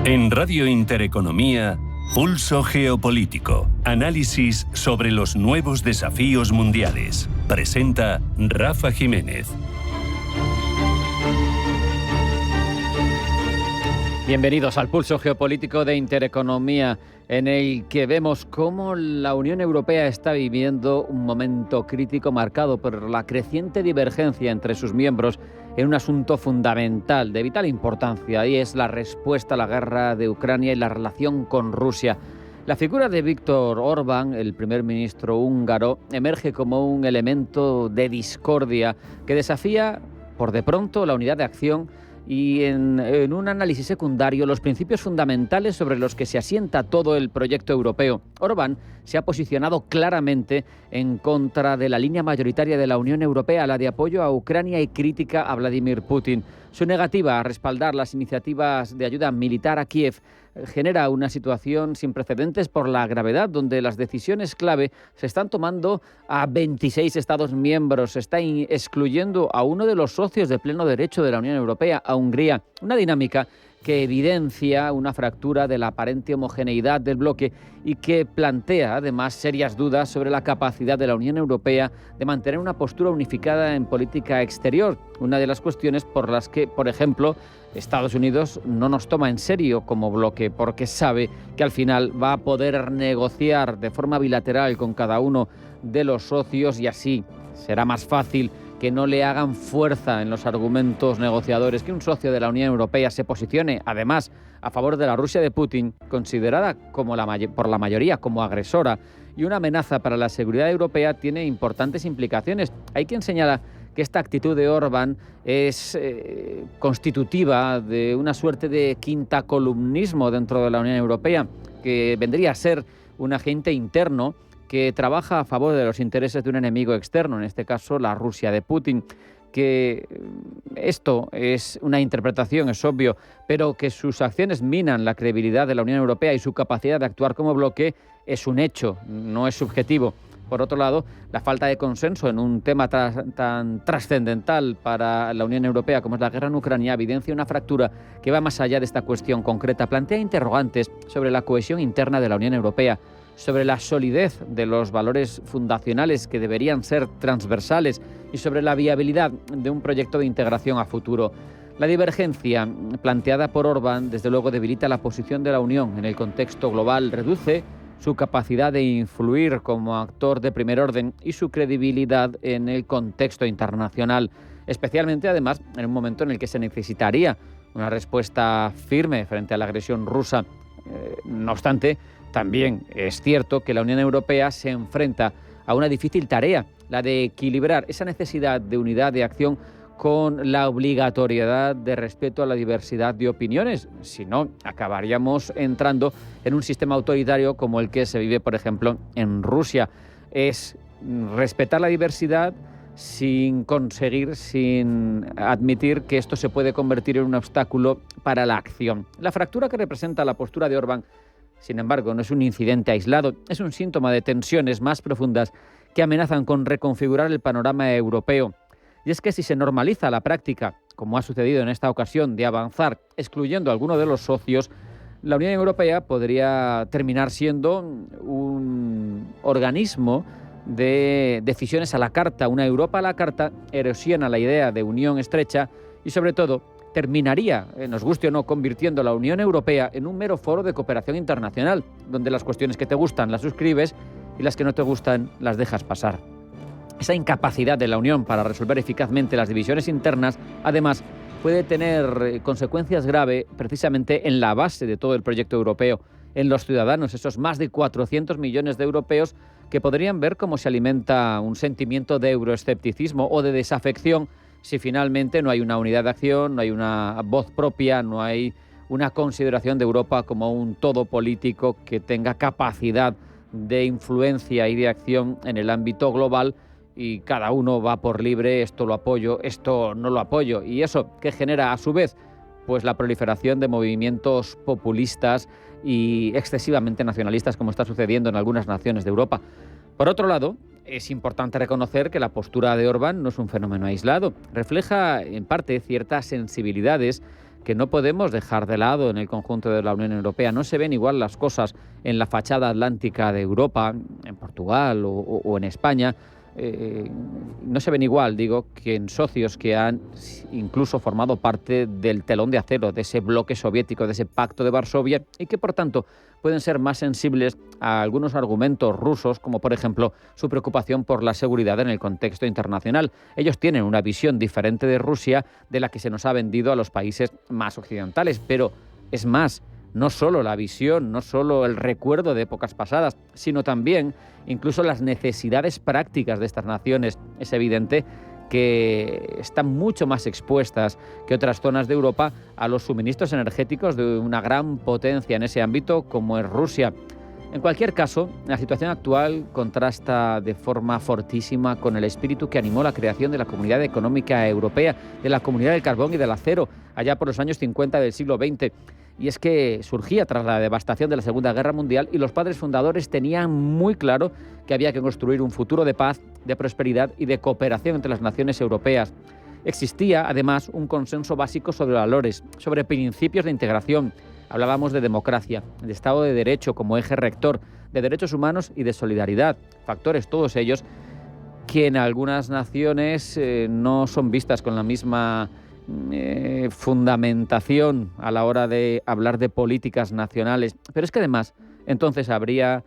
En Radio Intereconomía, Pulso Geopolítico. Análisis sobre los nuevos desafíos mundiales. Presenta Rafa Jiménez. Bienvenidos al Pulso Geopolítico de Intereconomía, en el que vemos cómo la Unión Europea está viviendo un momento crítico marcado por la creciente divergencia entre sus miembros en un asunto fundamental, de vital importancia, y es la respuesta a la guerra de Ucrania y la relación con Rusia. La figura de Viktor Orbán, el primer ministro húngaro, emerge como un elemento de discordia que desafía, por de pronto, la unidad de acción y en un análisis secundario los principios fundamentales sobre los que se asienta todo el proyecto europeo. Orbán se ha posicionado claramente en contra de la línea mayoritaria de la Unión Europea, la de apoyo a Ucrania y crítica a Vladimir Putin. Su negativa a respaldar las iniciativas de ayuda militar a Kiev genera una situación sin precedentes por la gravedad, donde las decisiones clave se están tomando a 26 Estados miembros. Se está excluyendo a uno de los socios de pleno derecho de la Unión Europea, a Hungría. Una dinámica que evidencia una fractura de la aparente homogeneidad del bloque y que plantea además serias dudas sobre la capacidad de la Unión Europea de mantener una postura unificada en política exterior, una de las cuestiones por las que, por ejemplo, Estados Unidos no nos toma en serio como bloque, porque sabe que al final va a poder negociar de forma bilateral con cada uno de los socios y así será más fácil que no le hagan fuerza en los argumentos negociadores, que un socio de la Unión Europea se posicione, además, a favor de la Rusia de Putin, considerada como por la mayoría como agresora y una amenaza para la seguridad europea, tiene importantes implicaciones. Hay quien señala que esta actitud de Orbán es constitutiva de una suerte de quinta columnismo dentro de la Unión Europea, que vendría a ser un agente interno que trabaja a favor de los intereses de un enemigo externo, en este caso la Rusia de Putin, que esto es una interpretación, es obvio, pero que sus acciones minan la credibilidad de la Unión Europea y su capacidad de actuar como bloque es un hecho, no es subjetivo. Por otro lado, la falta de consenso en un tema tan trascendental para la Unión Europea como es la guerra en Ucrania evidencia una fractura que va más allá de esta cuestión concreta. Plantea interrogantes sobre la cohesión interna de la Unión Europea, sobre la solidez de los valores fundacionales que deberían ser transversales y sobre la viabilidad de un proyecto de integración a futuro. La divergencia planteada por Orbán, desde luego, debilita la posición de la Unión en el contexto global, reduce su capacidad de influir como actor de primer orden y su credibilidad en el contexto internacional, especialmente, además, en un momento en el que se necesitaría una respuesta firme frente a la agresión rusa. No obstante, también es cierto que la Unión Europea se enfrenta a una difícil tarea, la de equilibrar esa necesidad de unidad de acción con la obligatoriedad de respeto a la diversidad de opiniones. Si no, acabaríamos entrando en un sistema autoritario como el que se vive, por ejemplo, en Rusia. Es respetar la diversidad sin admitir que esto se puede convertir en un obstáculo para la acción. La fractura que representa la postura de Orbán, sin embargo, no es un incidente aislado, es un síntoma de tensiones más profundas que amenazan con reconfigurar el panorama europeo. Y es que si se normaliza la práctica, como ha sucedido en esta ocasión, de avanzar excluyendo a alguno de los socios, la Unión Europea podría terminar siendo un organismo de decisiones a la carta. Una Europa a la carta erosiona la idea de unión estrecha y, sobre todo, terminaría, nos guste o no, convirtiendo la Unión Europea en un mero foro de cooperación internacional, donde las cuestiones que te gustan las suscribes y las que no te gustan las dejas pasar. Esa incapacidad de la Unión para resolver eficazmente las divisiones internas, además, puede tener consecuencias graves precisamente en la base de todo el proyecto europeo, en los ciudadanos, esos más de 400 millones de europeos que podrían ver cómo se alimenta un sentimiento de euroescepticismo o de desafección si finalmente no hay una unidad de acción, no hay una voz propia, no hay una consideración de Europa como un todo político que tenga capacidad de influencia y de acción en el ámbito global, y cada uno va por libre, esto lo apoyo, esto no lo apoyo, y eso que genera a su vez pues la proliferación de movimientos populistas y excesivamente nacionalistas, como está sucediendo en algunas naciones de Europa. Por otro lado, es importante reconocer que la postura de Orbán no es un fenómeno aislado. Refleja, en parte, ciertas sensibilidades que no podemos dejar de lado en el conjunto de la Unión Europea. No se ven igual las cosas en la fachada atlántica de Europa, en Portugal o en España. No se ven igual, digo, que en socios que han incluso formado parte del telón de acero, de ese bloque soviético, de ese pacto de Varsovia, y que por tanto pueden ser más sensibles a algunos argumentos rusos, como por ejemplo su preocupación por la seguridad en el contexto internacional. Ellos tienen una visión diferente de Rusia de la que se nos ha vendido a los países más occidentales, pero es más, no solo la visión, no solo el recuerdo de épocas pasadas, sino también incluso las necesidades prácticas de estas naciones. Es evidente que están mucho más expuestas que otras zonas de Europa a los suministros energéticos de una gran potencia en ese ámbito como es Rusia. En cualquier caso, la situación actual contrasta de forma fortísima con el espíritu que animó la creación de la Comunidad Económica Europea, de la Comunidad del Carbón y del Acero, allá por los años 50 del siglo XX. Y es que surgía tras la devastación de la Segunda Guerra Mundial y los padres fundadores tenían muy claro que había que construir un futuro de paz, de prosperidad y de cooperación entre las naciones europeas. Existía, además, un consenso básico sobre valores, sobre principios de integración. Hablábamos de democracia, de Estado de Derecho como eje rector, de derechos humanos y de solidaridad, factores todos ellos que en algunas naciones no son vistas con la misma fundamentación a la hora de hablar de políticas nacionales. Pero es que además, entonces habría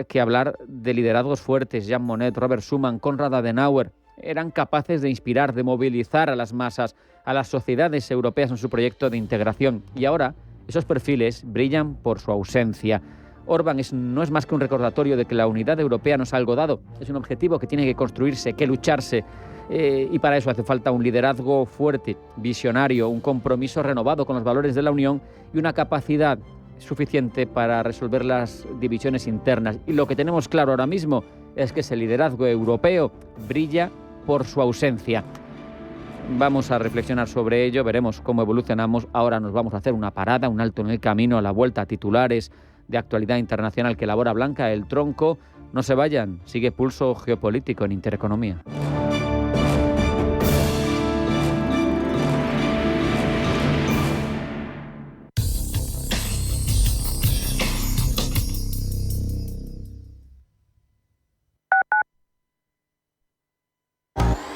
que hablar de liderazgos fuertes. Jean Monnet, Robert Schuman, Konrad Adenauer eran capaces de inspirar, de movilizar a las masas, a las sociedades europeas en su proyecto de integración. Y ahora esos perfiles brillan por su ausencia. Orbán no es más que un recordatorio de que la unidad europea no es algo dado, es un objetivo que tiene que construirse, que lucharse. Y para eso hace falta un liderazgo fuerte, visionario, un compromiso renovado con los valores de la Unión y una capacidad suficiente para resolver las divisiones internas. Y lo que tenemos claro ahora mismo es que ese liderazgo europeo brilla por su ausencia. Vamos a reflexionar sobre ello, veremos cómo evolucionamos. Ahora nos vamos a hacer una parada, un alto en el camino, a la vuelta a titulares de actualidad internacional que elabora Blanca El Tronco. No se vayan, sigue Pulso Geopolítico en Intereconomía.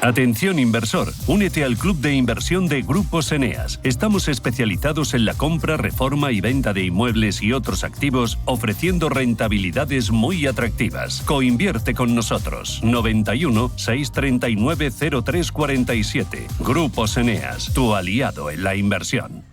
Atención inversor, únete al Club de Inversión de Grupos Eneas. Estamos especializados en la compra, reforma y venta de inmuebles y otros activos, ofreciendo rentabilidades muy atractivas. Coinvierte con nosotros. 91 639 0347. Grupos Eneas, tu aliado en la inversión.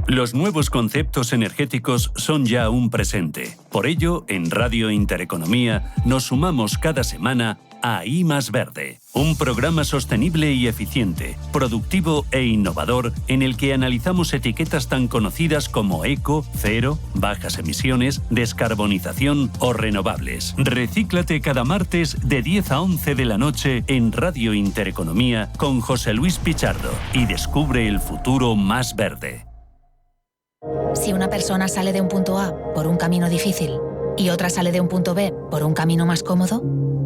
Los nuevos conceptos energéticos son ya un presente. Por ello, en Radio Intereconomía nos sumamos cada semana a I Más Verde, un programa sostenible y eficiente, productivo e innovador en el que analizamos etiquetas tan conocidas como eco, cero, bajas emisiones, descarbonización o renovables. Recíclate cada martes de 10 a 11 de la noche en Radio Intereconomía con José Luis Pichardo y descubre el futuro más verde. Si una persona sale de un punto A por un camino difícil y otra sale de un punto B por un camino más cómodo,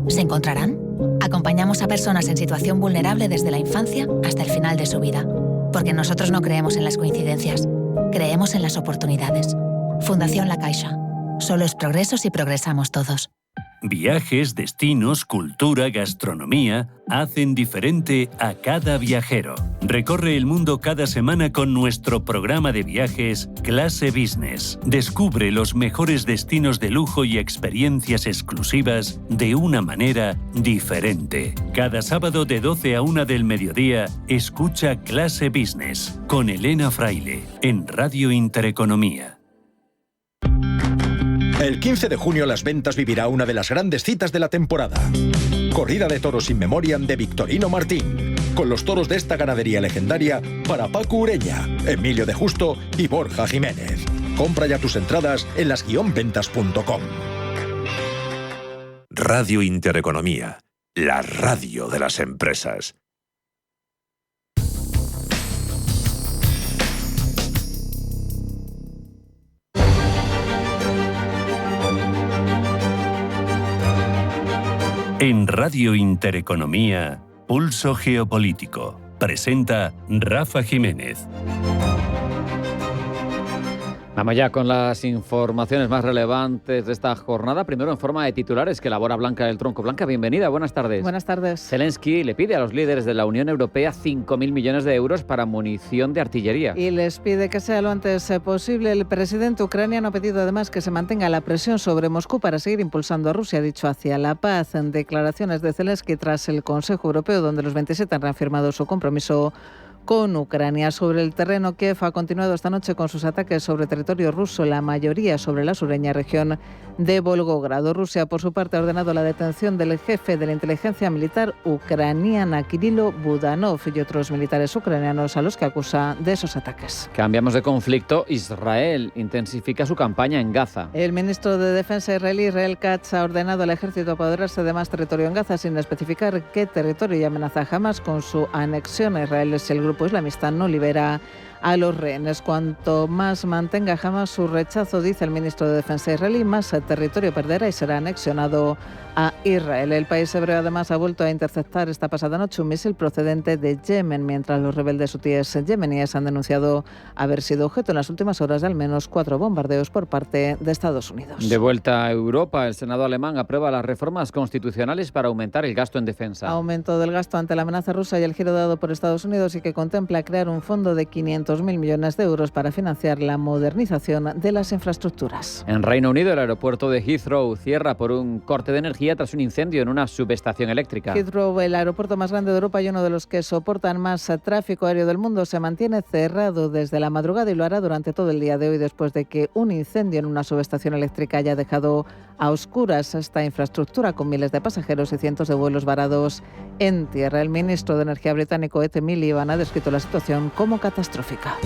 ¿se encontrarán? Acompañamos a personas en situación vulnerable desde la infancia hasta el final de su vida. Porque nosotros no creemos en las coincidencias, creemos en las oportunidades. Fundación La Caixa. Solo es progreso si progresamos todos. Viajes, destinos, cultura, gastronomía hacen diferente a cada viajero. Recorre el mundo cada semana con nuestro programa de viajes Clase Business. Descubre los mejores destinos de lujo y experiencias exclusivas de una manera diferente. Cada sábado de 12 a 1 del mediodía, escucha Clase Business con Elena Fraile en Radio Intereconomía. El 15 de junio Las Ventas vivirá una de las grandes citas de la temporada. Corrida de toros in memoriam de Victorino Martín, con los toros de esta ganadería legendaria para Paco Ureña, Emilio de Justo y Borja Jiménez. Compra ya tus entradas en las-ventas.com. Radio Intereconomía, la radio de las empresas. En Radio Intereconomía, Pulso Geopolítico. Presenta Rafa Jiménez. Vamos ya con las informaciones más relevantes de esta jornada. Primero en forma de titulares que elabora Blanca del Tronco. Blanca, bienvenida, buenas tardes. Buenas tardes. Zelensky le pide a los líderes de la Unión Europea 5.000 millones de euros para munición de artillería. Y les pide que sea lo antes posible. El presidente ucraniano ha pedido además que se mantenga la presión sobre Moscú para seguir impulsando a Rusia, dicho, hacia la paz. En declaraciones de Zelensky tras el Consejo Europeo, donde los 27 han reafirmado su compromiso con Ucrania. Sobre el terreno, Kiev ha continuado esta noche con sus ataques sobre territorio ruso, la mayoría sobre la sureña región de Volgogrado. Rusia, por su parte, ha ordenado la detención del jefe de la inteligencia militar ucraniana, Kirilo Budanov, y otros militares ucranianos a los que acusa de esos ataques. Cambiamos de conflicto. Israel intensifica su campaña en Gaza. El ministro de Defensa israelí, Israel Katz, ha ordenado al ejército apoderarse de más territorio en Gaza sin especificar qué territorio, y amenaza jamás con su anexión a Israel si el grupo islamista no libera a los rehenes. Cuanto más mantenga jamás su rechazo, dice el ministro de Defensa israelí, más territorio perderá y será anexionado a Israel. El país hebreo además ha vuelto a interceptar esta pasada noche un misil procedente de Yemen, mientras los rebeldes hutíes yemeníes han denunciado haber sido objeto en las últimas horas de al menos 4 bombardeos por parte de Estados Unidos. De vuelta a Europa, el Senado alemán aprueba las reformas constitucionales para aumentar el gasto en defensa. Aumento del gasto ante la amenaza rusa y el giro dado por Estados Unidos, y que contempla crear un fondo de 500.000 millones de euros para financiar la modernización de las infraestructuras. En Reino Unido, el aeropuerto de Heathrow cierra por un corte de energía tras un incendio en una subestación eléctrica. Heathrow, el aeropuerto más grande de Europa y uno de los que soportan más tráfico aéreo del mundo, se mantiene cerrado desde la madrugada y lo hará durante todo el día de hoy, después de que un incendio en una subestación eléctrica haya dejado a oscuras esta infraestructura, con miles de pasajeros y cientos de vuelos varados en tierra. El ministro de Energía británico, Ed Miliband, ha descrito la situación como catastrófica.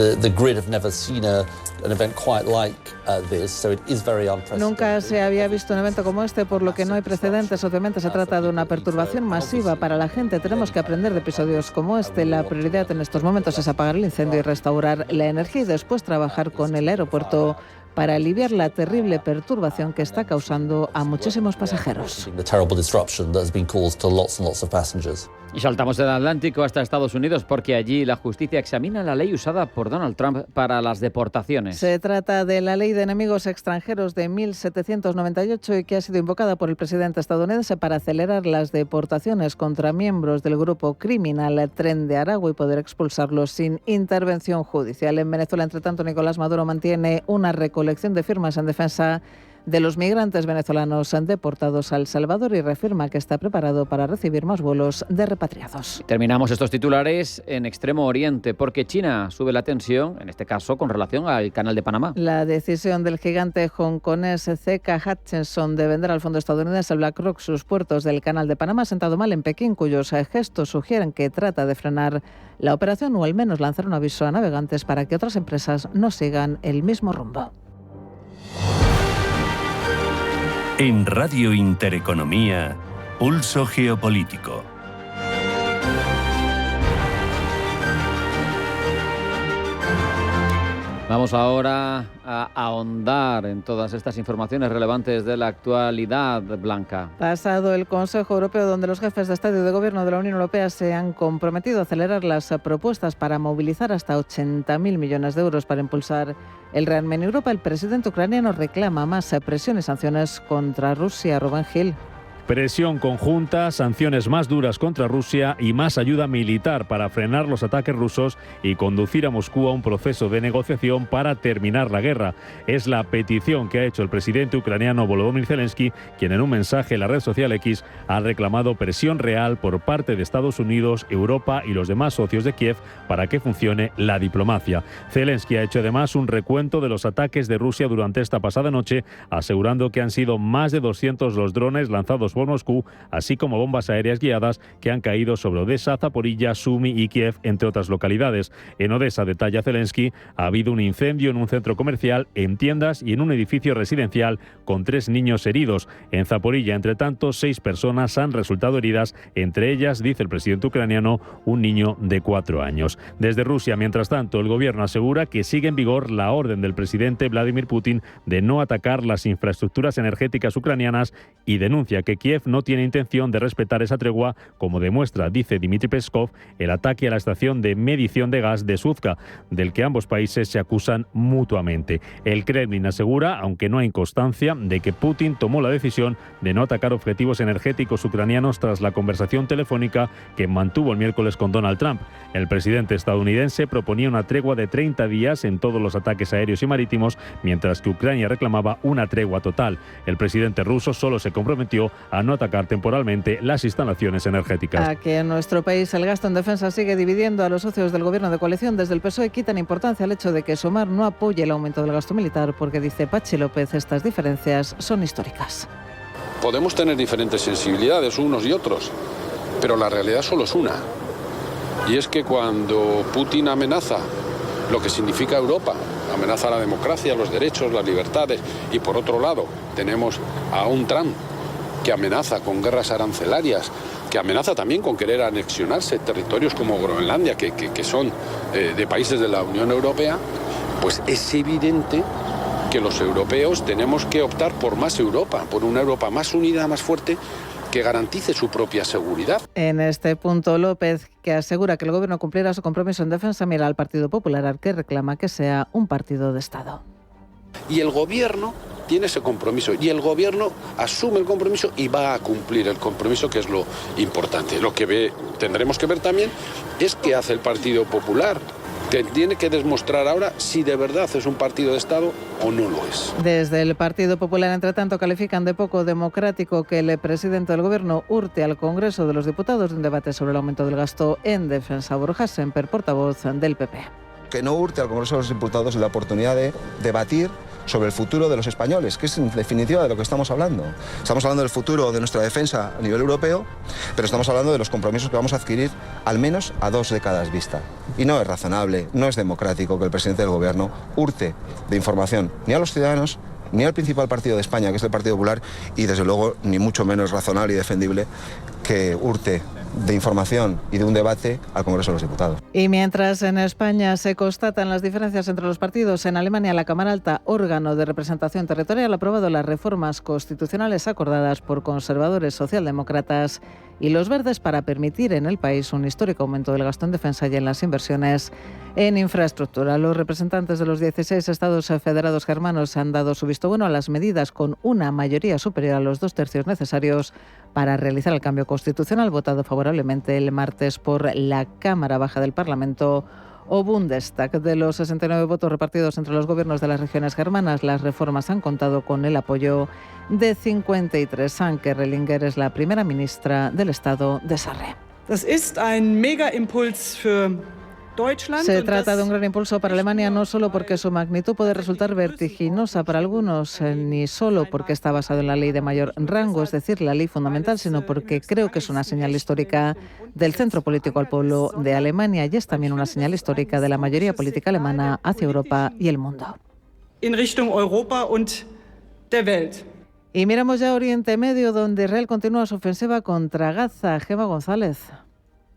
Nunca se había visto un evento como este, por lo que no hay precedentes. Obviamente se trata de una perturbación masiva para la gente. Tenemos que aprender de episodios como este. La prioridad en estos momentos es apagar el incendio y restaurar la energía, y después trabajar con el aeropuerto para aliviar la terrible perturbación que está causando a muchísimos pasajeros. Y saltamos del Atlántico hasta Estados Unidos, porque allí la justicia examina la ley usada por Donald Trump para las deportaciones. Se trata de la Ley de Enemigos Extranjeros de 1798, y que ha sido invocada por el presidente estadounidense para acelerar las deportaciones contra miembros del grupo criminal Tren de Aragua y poder expulsarlos sin intervención judicial. En Venezuela, entre tanto, Nicolás Maduro mantiene una recolección de firmas en defensa de los migrantes venezolanos deportados a El Salvador, y reafirma que está preparado para recibir más vuelos de repatriados. Terminamos estos titulares en Extremo Oriente, porque China sube la tensión, en este caso con relación al Canal de Panamá. La decisión del gigante hongkonés C.K. Hutchison de vender al fondo estadounidense BlackRock sus puertos del Canal de Panamá ha sentado mal en Pekín, cuyos gestos sugieren que trata de frenar la operación, o al menos lanzar un aviso a navegantes para que otras empresas no sigan el mismo rumbo. En Radio Intereconomía, Pulso Geopolítico. Vamos ahora a ahondar en todas estas informaciones relevantes de la actualidad, Blanca. Pasado el Consejo Europeo, donde los jefes de Estado y de Gobierno de la Unión Europea se han comprometido a acelerar las propuestas para movilizar hasta 80.000 millones de euros para impulsar el rearme en Europa, el presidente ucraniano reclama más presión y sanciones contra Rusia. Rubén Gil. Presión conjunta, sanciones más duras contra Rusia y más ayuda militar para frenar los ataques rusos y conducir a Moscú a un proceso de negociación para terminar la guerra. Es la petición que ha hecho el presidente ucraniano Volodymyr Zelensky, quien en un mensaje en la red social X ha reclamado presión real por parte de Estados Unidos, Europa y los demás socios de Kiev para que funcione la diplomacia. Zelensky ha hecho además un recuento de los ataques de Rusia durante esta pasada noche, asegurando que han sido más de 200 los drones lanzados por Moscú, así como bombas aéreas guiadas que han caído sobre Odessa, Zaporilla, Sumy y Kiev, entre otras localidades. En Odessa, detalla Zelensky, ha habido un incendio en un centro comercial, en tiendas y en un edificio residencial con 3 niños heridos. En Zaporilla, entre tanto, 6 personas han resultado heridas, entre ellas, dice el presidente ucraniano, un niño de 4 años. Desde Rusia, mientras tanto, el gobierno asegura que sigue en vigor la orden del presidente Vladimir Putin de no atacar las infraestructuras energéticas ucranianas y denuncia que Kiev no tiene intención de respetar esa tregua, como demuestra, dice Dmitry Peskov, el ataque a la estación de medición de gas de Suzka, del que ambos países se acusan mutuamente. El Kremlin asegura, aunque no hay constancia, de que Putin tomó la decisión de no atacar objetivos energéticos ucranianos tras la conversación telefónica que mantuvo el miércoles con Donald Trump. El presidente estadounidense proponía una tregua de 30 días en todos los ataques aéreos y marítimos, mientras que Ucrania reclamaba una tregua total. El presidente ruso solo se comprometió a no atacar temporalmente las instalaciones energéticas. Aquí en nuestro país el gasto en defensa sigue dividiendo a los socios del gobierno de coalición. Desde el PSOE quitan importancia al hecho de que Sumar no apoye el aumento del gasto militar porque, dice Patxi López, estas diferencias son históricas. Podemos tener diferentes sensibilidades unos y otros, pero la realidad solo es una. Y es que cuando Putin amenaza lo que significa Europa, amenaza la democracia, los derechos, las libertades, y por otro lado tenemos a un Trump que amenaza con guerras arancelarias, que amenaza también con querer anexionarse territorios como Groenlandia, que son de países de la Unión Europea, pues es evidente que los europeos tenemos que optar por más Europa, por una Europa más unida, más fuerte, que garantice su propia seguridad. En este punto, López, que asegura que el gobierno cumplirá su compromiso en defensa, mira al Partido Popular, al que reclama que sea un partido de Estado. Y el gobierno tiene ese compromiso, y el gobierno asume el compromiso y va a cumplir el compromiso, que es lo importante. Lo que tendremos que ver también es qué hace el Partido Popular. Tiene que demostrar ahora si de verdad es un partido de Estado o no lo es. Desde el Partido Popular, entre tanto, califican de poco democrático que el presidente del Gobierno hurte al Congreso de los Diputados de un debate sobre el aumento del gasto en defensa. Borja Semper, portavoz del PP. Que no hurte al Congreso de los Diputados la oportunidad de debatir sobre el futuro de los españoles, que es en definitiva de lo que estamos hablando. Estamos hablando del futuro de nuestra defensa a nivel europeo, pero estamos hablando de los compromisos que vamos a adquirir al menos a 2 décadas vista. Y no es razonable, no es democrático que el presidente del Gobierno hurte de información ni a los ciudadanos, ni al principal partido de España, que es el Partido Popular, y desde luego ni mucho menos razonable y defendible que hurte de información y de un debate al Congreso de los Diputados. Y mientras en España se constatan las diferencias entre los partidos, en Alemania la Cámara Alta, órgano de representación territorial, ha aprobado las reformas constitucionales acordadas por conservadores, socialdemócratas y los verdes para permitir en el país un histórico aumento del gasto en defensa y en las inversiones en infraestructura. Los representantes de los 16 estados federados germanos han dado su visto bueno a las medidas con una mayoría superior a los 2/3 necesarios para realizar el cambio constitucional votado favorablemente el martes por la Cámara Baja del Parlamento o Bundestag. De los 69 votos repartidos entre los gobiernos de las regiones germanas, las reformas han contado con el apoyo de 53. Anke Rehlinger es la primera ministra del Estado de Sarre. Das ist ein Mega-Impuls für Deutschland. Se trata de un gran impulso para Alemania, no solo porque su magnitud puede resultar vertiginosa para algunos, ni solo porque está basado en la ley de mayor rango, es decir, la ley fundamental, sino porque creo que es una señal histórica del centro político al pueblo de Alemania y es también una señal histórica de la mayoría política alemana hacia Europa y el mundo. In Richtung Europa und der Welt. Y miramos ya a Oriente Medio, donde Israel continúa su ofensiva contra Gaza. Gemma González.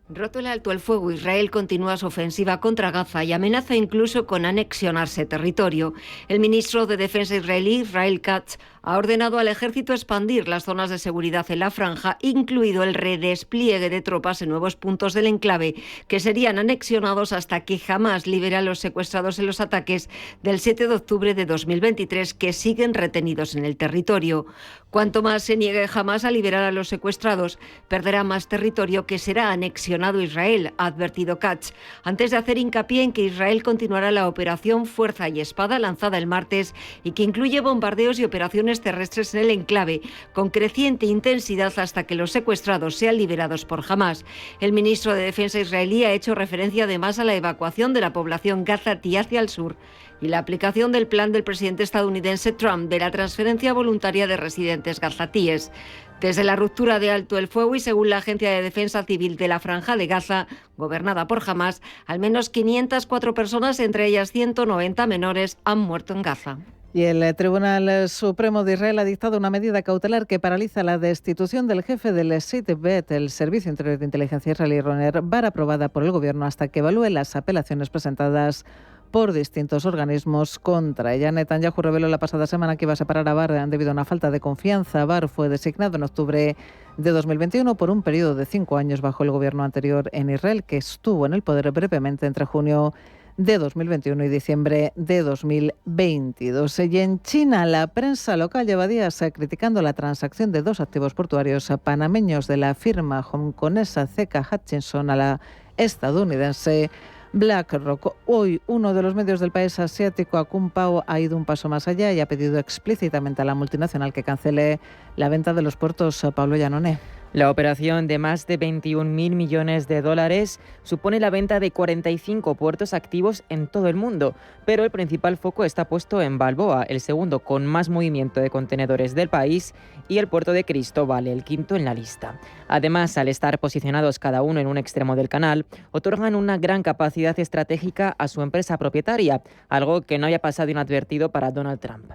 Roto el alto el fuego, Israel continúa su ofensiva contra Gaza y amenaza incluso con anexionarse territorio. El ministro de Defensa israelí, Israel Katz, ha ordenado al ejército expandir las zonas de seguridad en la franja, incluido el redespliegue de tropas en nuevos puntos del enclave, que serían anexionados hasta que Hamás libere a los secuestrados en los ataques del 7 de octubre de 2023, que siguen retenidos en el territorio. Cuanto más se niegue Hamás a liberar a los secuestrados, perderá más territorio que será anexionado Israel, ha advertido Katz, antes de hacer hincapié en que Israel continuará la operación Fuerza y Espada lanzada el martes y que incluye bombardeos y operaciones terrestres en el enclave, con creciente intensidad hasta que los secuestrados sean liberados por Hamás. El ministro de Defensa israelí ha hecho referencia además a la evacuación de la población gazatí hacia el sur y la aplicación del plan del presidente estadounidense Trump de la transferencia voluntaria de residentes gazatíes. Desde la ruptura de alto el fuego y según la Agencia de Defensa Civil de la Franja de Gaza, gobernada por Hamás, al menos 504 personas, entre ellas 190 menores, han muerto en Gaza. Y el Tribunal Supremo de Israel ha dictado una medida cautelar que paraliza la destitución del jefe del Shin Bet, el Servicio Interior de Inteligencia israelí Roner Bar, aprobada por el Gobierno hasta que evalúe las apelaciones presentadas por distintos organismos contra ella. Netanyahu reveló la pasada semana que iba a separar a Barr debido a una falta de confianza. Barr fue designado en octubre de 2021 por un periodo de 5 años bajo el gobierno anterior en Israel, que estuvo en el poder brevemente entre junio de 2021 y diciembre de 2022. Y en China, la prensa local lleva días criticando la transacción de 2 activos portuarios panameños de la firma hongkonesa CK Hutchison a la estadounidense BlackRock. Hoy, uno de los medios del país asiático, Akun Pao, ha ido un paso más allá y ha pedido explícitamente a la multinacional que cancele la venta de los puertos. Pablo Llanoné. La operación de más de 21.000 millones de dólares supone la venta de 45 puertos activos en todo el mundo, pero el principal foco está puesto en Balboa, el segundo con más movimiento de contenedores del país, y el puerto de Cristóbal, el quinto en la lista. Además, al estar posicionados cada uno en un extremo del canal, otorgan una gran capacidad estratégica a su empresa propietaria, algo que no había pasado inadvertido para Donald Trump.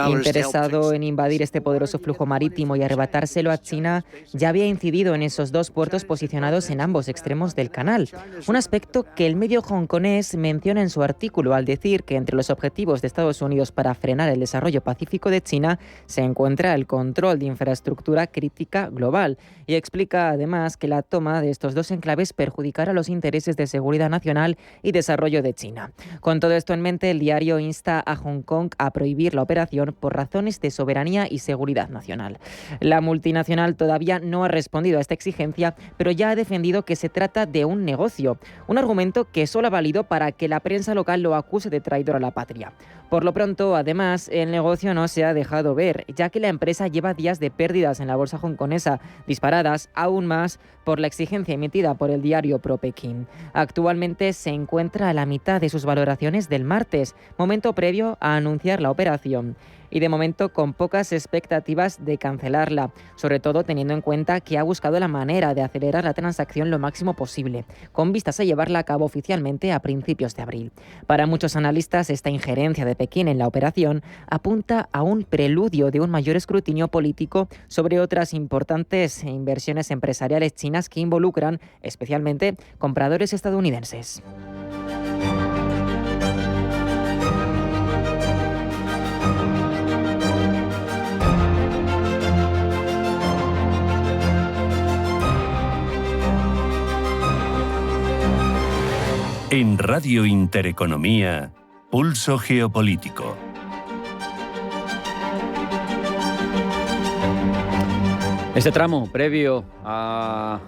Interesado en invadir este poderoso flujo marítimo y arrebatárselo a China, ya había incidido en esos 2 puertos posicionados en ambos extremos del canal. Un aspecto que el medio hongkonés menciona en su artículo al decir que entre los objetivos de Estados Unidos para frenar el desarrollo pacífico de China se encuentra el control de infraestructura crítica global, y explica además que la toma de estos 2 enclaves perjudicará los intereses de seguridad nacional y desarrollo de China. Con todo esto en mente, el diario insta a Hong Kong a prohibir la operación por razones de soberanía y seguridad nacional. La multinacional todavía no ha respondido a esta exigencia, pero ya ha defendido que se trata de un negocio, un argumento que solo ha valido para que la prensa local lo acuse de traidor a la patria. Por lo pronto, además, el negocio no se ha dejado ver, ya que la empresa lleva días de pérdidas en la bolsa hongkonesa, disparadas aún más por la exigencia emitida por el diario pro-Pekín. Actualmente se encuentra a la mitad de sus valoraciones del martes, momento previo a anunciar la operación, y de momento con pocas expectativas de cancelarla, sobre todo teniendo en cuenta que ha buscado la manera de acelerar la transacción lo máximo posible, con vistas a llevarla a cabo oficialmente a principios de abril. Para muchos analistas, esta injerencia de Pekín en la operación apunta a un preludio de un mayor escrutinio político sobre otras importantes inversiones empresariales chinas que involucran especialmente compradores estadounidenses. En Radio Intereconomía, Pulso Geopolítico. Este tramo, previo a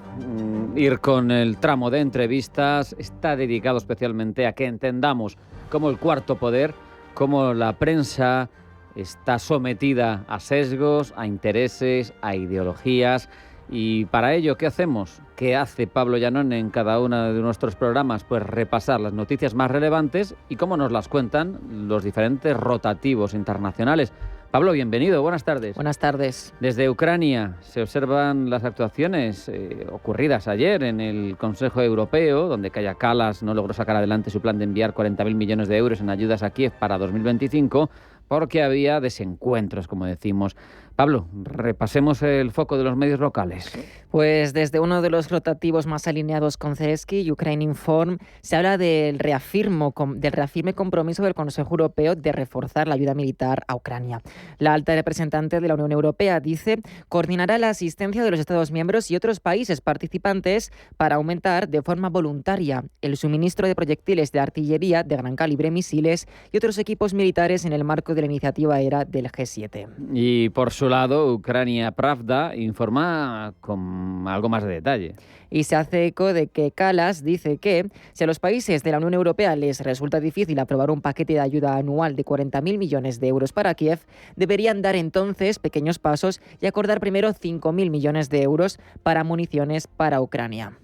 ir con el tramo de entrevistas, está dedicado especialmente a que entendamos cómo el cuarto poder, cómo la prensa está sometida a sesgos, a intereses, a ideologías. Y para ello, ¿qué hacemos? ¿Qué hace Pablo Llanoné en cada uno de nuestros programas? Pues repasar las noticias más relevantes y cómo nos las cuentan los diferentes rotativos internacionales. Pablo, bienvenido, buenas tardes. Buenas tardes. Desde Ucrania se observan las actuaciones ocurridas ayer en el Consejo Europeo, donde Kaja Kallas no logró sacar adelante su plan de enviar 40.000 millones de euros en ayudas a Kiev para 2025, porque había desencuentros, como decimos. Pablo, repasemos el foco de los medios locales. Pues desde uno de los rotativos más alineados con Zelensky, Ukraine Inform, se habla del reafirme compromiso del Consejo Europeo de reforzar la ayuda militar a Ucrania. La alta representante de la Unión Europea dice coordinará la asistencia de los Estados miembros y otros países participantes para aumentar de forma voluntaria el suministro de proyectiles de artillería de gran calibre, misiles y otros equipos militares en el marco de la iniciativa ERA del G7. Y por su lado, Ucrania Pravda informa con algo más de detalle. Y se hace eco de que Kallas dice que si a los países de la Unión Europea les resulta difícil aprobar un paquete de ayuda anual de 40.000 millones de euros para Kiev, deberían dar entonces pequeños pasos y acordar primero 5.000 millones de euros para municiones para Ucrania.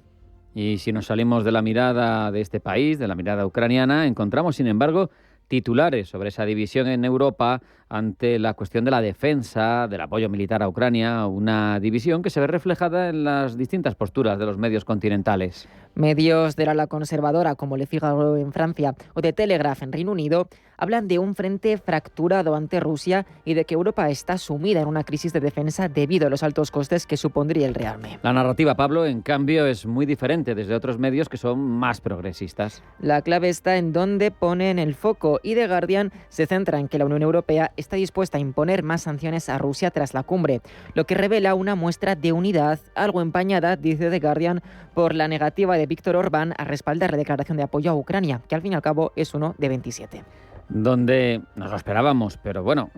Y si nos salimos de la mirada de este país, de la mirada ucraniana, encontramos, sin embargo, titulares sobre esa división en Europa ante la cuestión de la defensa, del apoyo militar a Ucrania, una división que se ve reflejada en las distintas posturas de los medios continentales. Medios del ala conservadora como Le Figaro en Francia o The Telegraph en Reino Unido hablan de un frente fracturado ante Rusia y de que Europa está sumida en una crisis de defensa debido a los altos costes que supondría el rearme. La narrativa, Pablo, en cambio, es muy diferente desde otros medios que son más progresistas. La clave está en dónde ponen el foco y The Guardian se centra en que la Unión Europea está dispuesta a imponer más sanciones a Rusia tras la cumbre, lo que revela una muestra de unidad, algo empañada, dice The Guardian, por la negativa de Víctor Orbán a respaldar la declaración de apoyo a Ucrania, que al fin y al cabo es uno de 27. Donde nos lo esperábamos, pero bueno,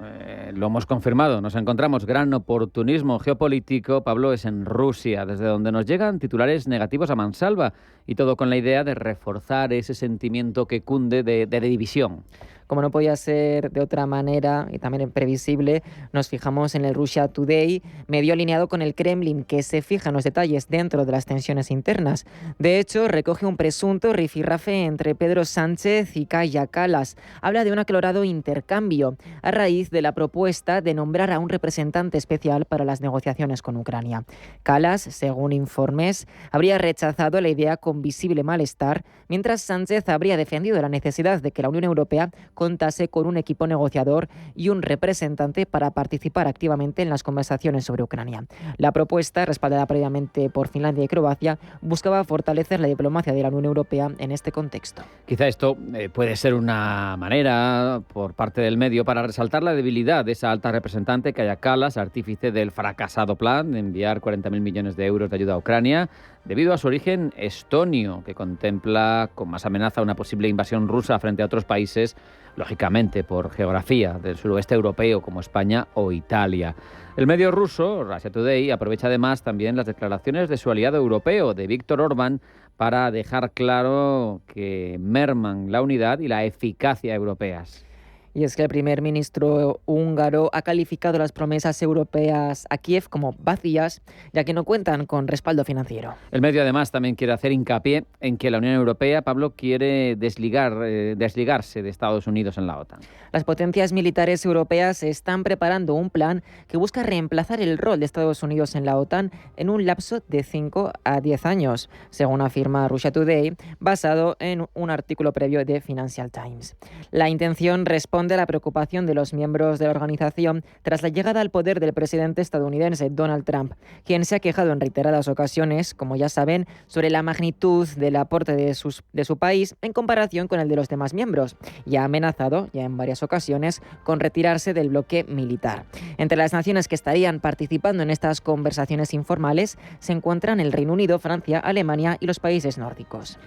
lo hemos confirmado. Nos encontramos gran oportunismo geopolítico, Pablo, es en Rusia, desde donde nos llegan titulares negativos a mansalva y todo con la idea de reforzar ese sentimiento que cunde de división. Como no podía ser de otra manera y también previsible, nos fijamos en el Russia Today, medio alineado con el Kremlin, que se fija en los detalles dentro de las tensiones internas. De hecho, recoge un presunto rifirrafe entre Pedro Sánchez y Kaja Kallas. Habla de un acalorado intercambio a raíz de la propuesta de nombrar a un representante especial para las negociaciones con Ucrania. Kallas, según informes, habría rechazado la idea con visible malestar, mientras Sánchez habría defendido la necesidad de que la Unión Europea contase con un equipo negociador y un representante para participar activamente en las conversaciones sobre Ucrania. La propuesta, respaldada previamente por Finlandia y Croacia, buscaba fortalecer la diplomacia de la Unión Europea en este contexto. Quizá esto puede ser una manera por parte del medio para resaltar la debilidad de esa alta representante, Kaja Kallas, artífice del fracasado plan de enviar 40.000 millones de euros de ayuda a Ucrania, debido a su origen estonio, que contempla con más amenaza una posible invasión rusa frente a otros países, lógicamente por geografía, del suroeste europeo como España o Italia. El medio ruso, Russia Today, aprovecha además también las declaraciones de su aliado europeo, de Víctor Orbán, para dejar claro que merman la unidad y la eficacia europeas. Y es que el primer ministro húngaro ha calificado las promesas europeas a Kiev como vacías, ya que no cuentan con respaldo financiero. El medio además también quiere hacer hincapié en que la Unión Europea, Pablo, quiere desligarse de Estados Unidos en la OTAN. Las potencias militares europeas están preparando un plan que busca reemplazar el rol de Estados Unidos en la OTAN en un lapso de 5 a 10 años, según afirma Russia Today, basado en un artículo previo de Financial Times. La intención responde a la preocupación de los miembros de la organización tras la llegada al poder del presidente estadounidense Donald Trump, quien se ha quejado en reiteradas ocasiones, como ya saben, sobre la magnitud del aporte de su país en comparación con el de los demás miembros, y ha amenazado ya en varias ocasiones con retirarse del bloque militar. Entre las naciones que estarían participando en estas conversaciones informales se encuentran el Reino Unido, Francia, Alemania y los países nórdicos.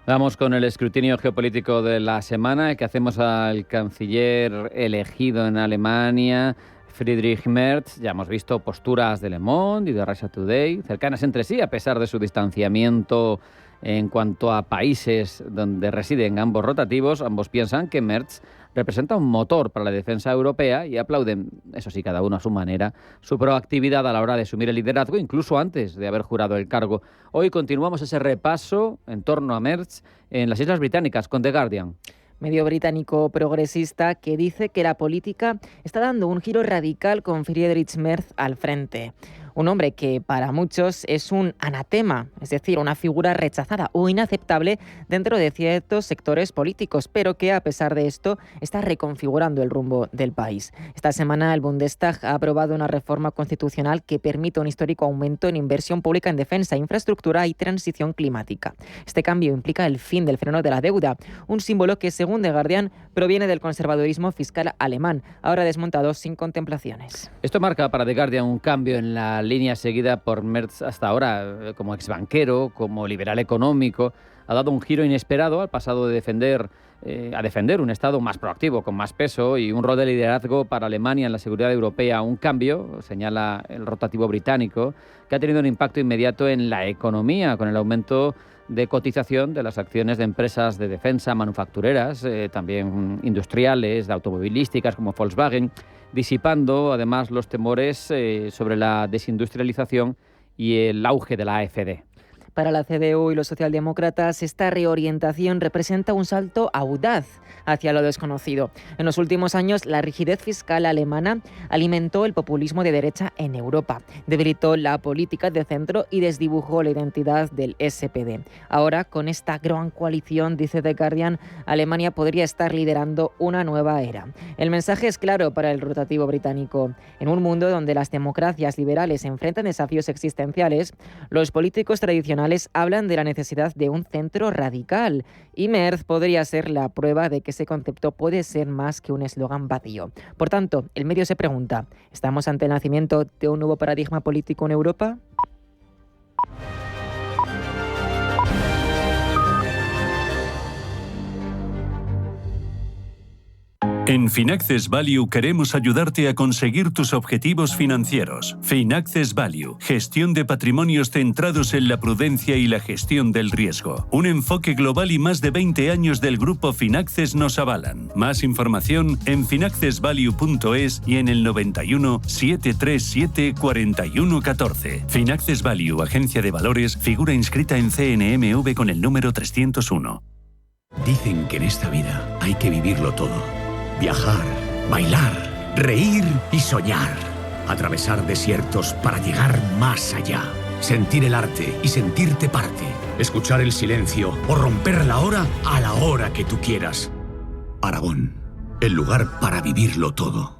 Vamos con el escrutinio geopolítico de la semana que hacemos al canciller elegido en Alemania, Friedrich Merz. Ya hemos visto posturas de Le Monde y de Russia Today cercanas entre sí, a pesar de su distanciamiento en cuanto a países donde residen ambos rotativos. Ambos piensan que Merz representa un motor para la defensa europea y aplauden, eso sí, cada uno a su manera, su proactividad a la hora de asumir el liderazgo, incluso antes de haber jurado el cargo. Hoy continuamos ese repaso en torno a Merz en las Islas Británicas con The Guardian. Medio británico progresista que dice que la política está dando un giro radical con Friedrich Merz al frente. Un hombre que para muchos es un anatema, es decir, una figura rechazada o inaceptable dentro de ciertos sectores políticos, pero que a pesar de esto está reconfigurando el rumbo del país. Esta semana el Bundestag ha aprobado una reforma constitucional que permite un histórico aumento en inversión pública en defensa, infraestructura y transición climática. Este cambio implica el fin del freno de la deuda, un símbolo que, según The Guardian, proviene del conservadurismo fiscal alemán, ahora desmontado sin contemplaciones. Esto marca para The Guardian un cambio en la línea seguida por Merz hasta ahora, como exbanquero, como liberal económico. Ha dado un giro inesperado al pasado de defender un Estado más proactivo, con más peso y un rol de liderazgo para Alemania en la seguridad europea. Un cambio, señala el rotativo británico, que ha tenido un impacto inmediato en la economía, con el aumento de cotización de las acciones de empresas de defensa manufactureras, también industriales, de automovilísticas como Volkswagen, disipando además los temores sobre la desindustrialización y el auge de la AfD. Para la CDU y los socialdemócratas, esta reorientación representa un salto audaz hacia lo desconocido. En los últimos años, la rigidez fiscal alemana alimentó el populismo de derecha en Europa, debilitó la política de centro y desdibujó la identidad del SPD. Ahora, con esta gran coalición, dice The Guardian, Alemania podría estar liderando una nueva era. El mensaje es claro para el rotativo británico. En un mundo donde las democracias liberales enfrentan desafíos existenciales, los políticos tradicionales hablan de la necesidad de un centro radical, y Merz podría ser la prueba de que ese concepto puede ser más que un eslogan vacío. Por tanto, el medio se pregunta, ¿estamos ante el nacimiento de un nuevo paradigma político en Europa? En Finaccess Value queremos ayudarte a conseguir tus objetivos financieros. Finaccess Value, gestión de patrimonios centrados en la prudencia y la gestión del riesgo. Un enfoque global y más de 20 años del grupo Finaccess nos avalan. Más información en finaccessvalue.es y en el 91 737 4114. Finaccess Value, agencia de valores, figura inscrita en CNMV con el número 301. Dicen que en esta vida hay que vivirlo todo. Viajar, bailar, reír y soñar. Atravesar desiertos para llegar más allá. Sentir el arte y sentirte parte. Escuchar el silencio o romper la hora a la hora que tú quieras. Aragón, el lugar para vivirlo todo.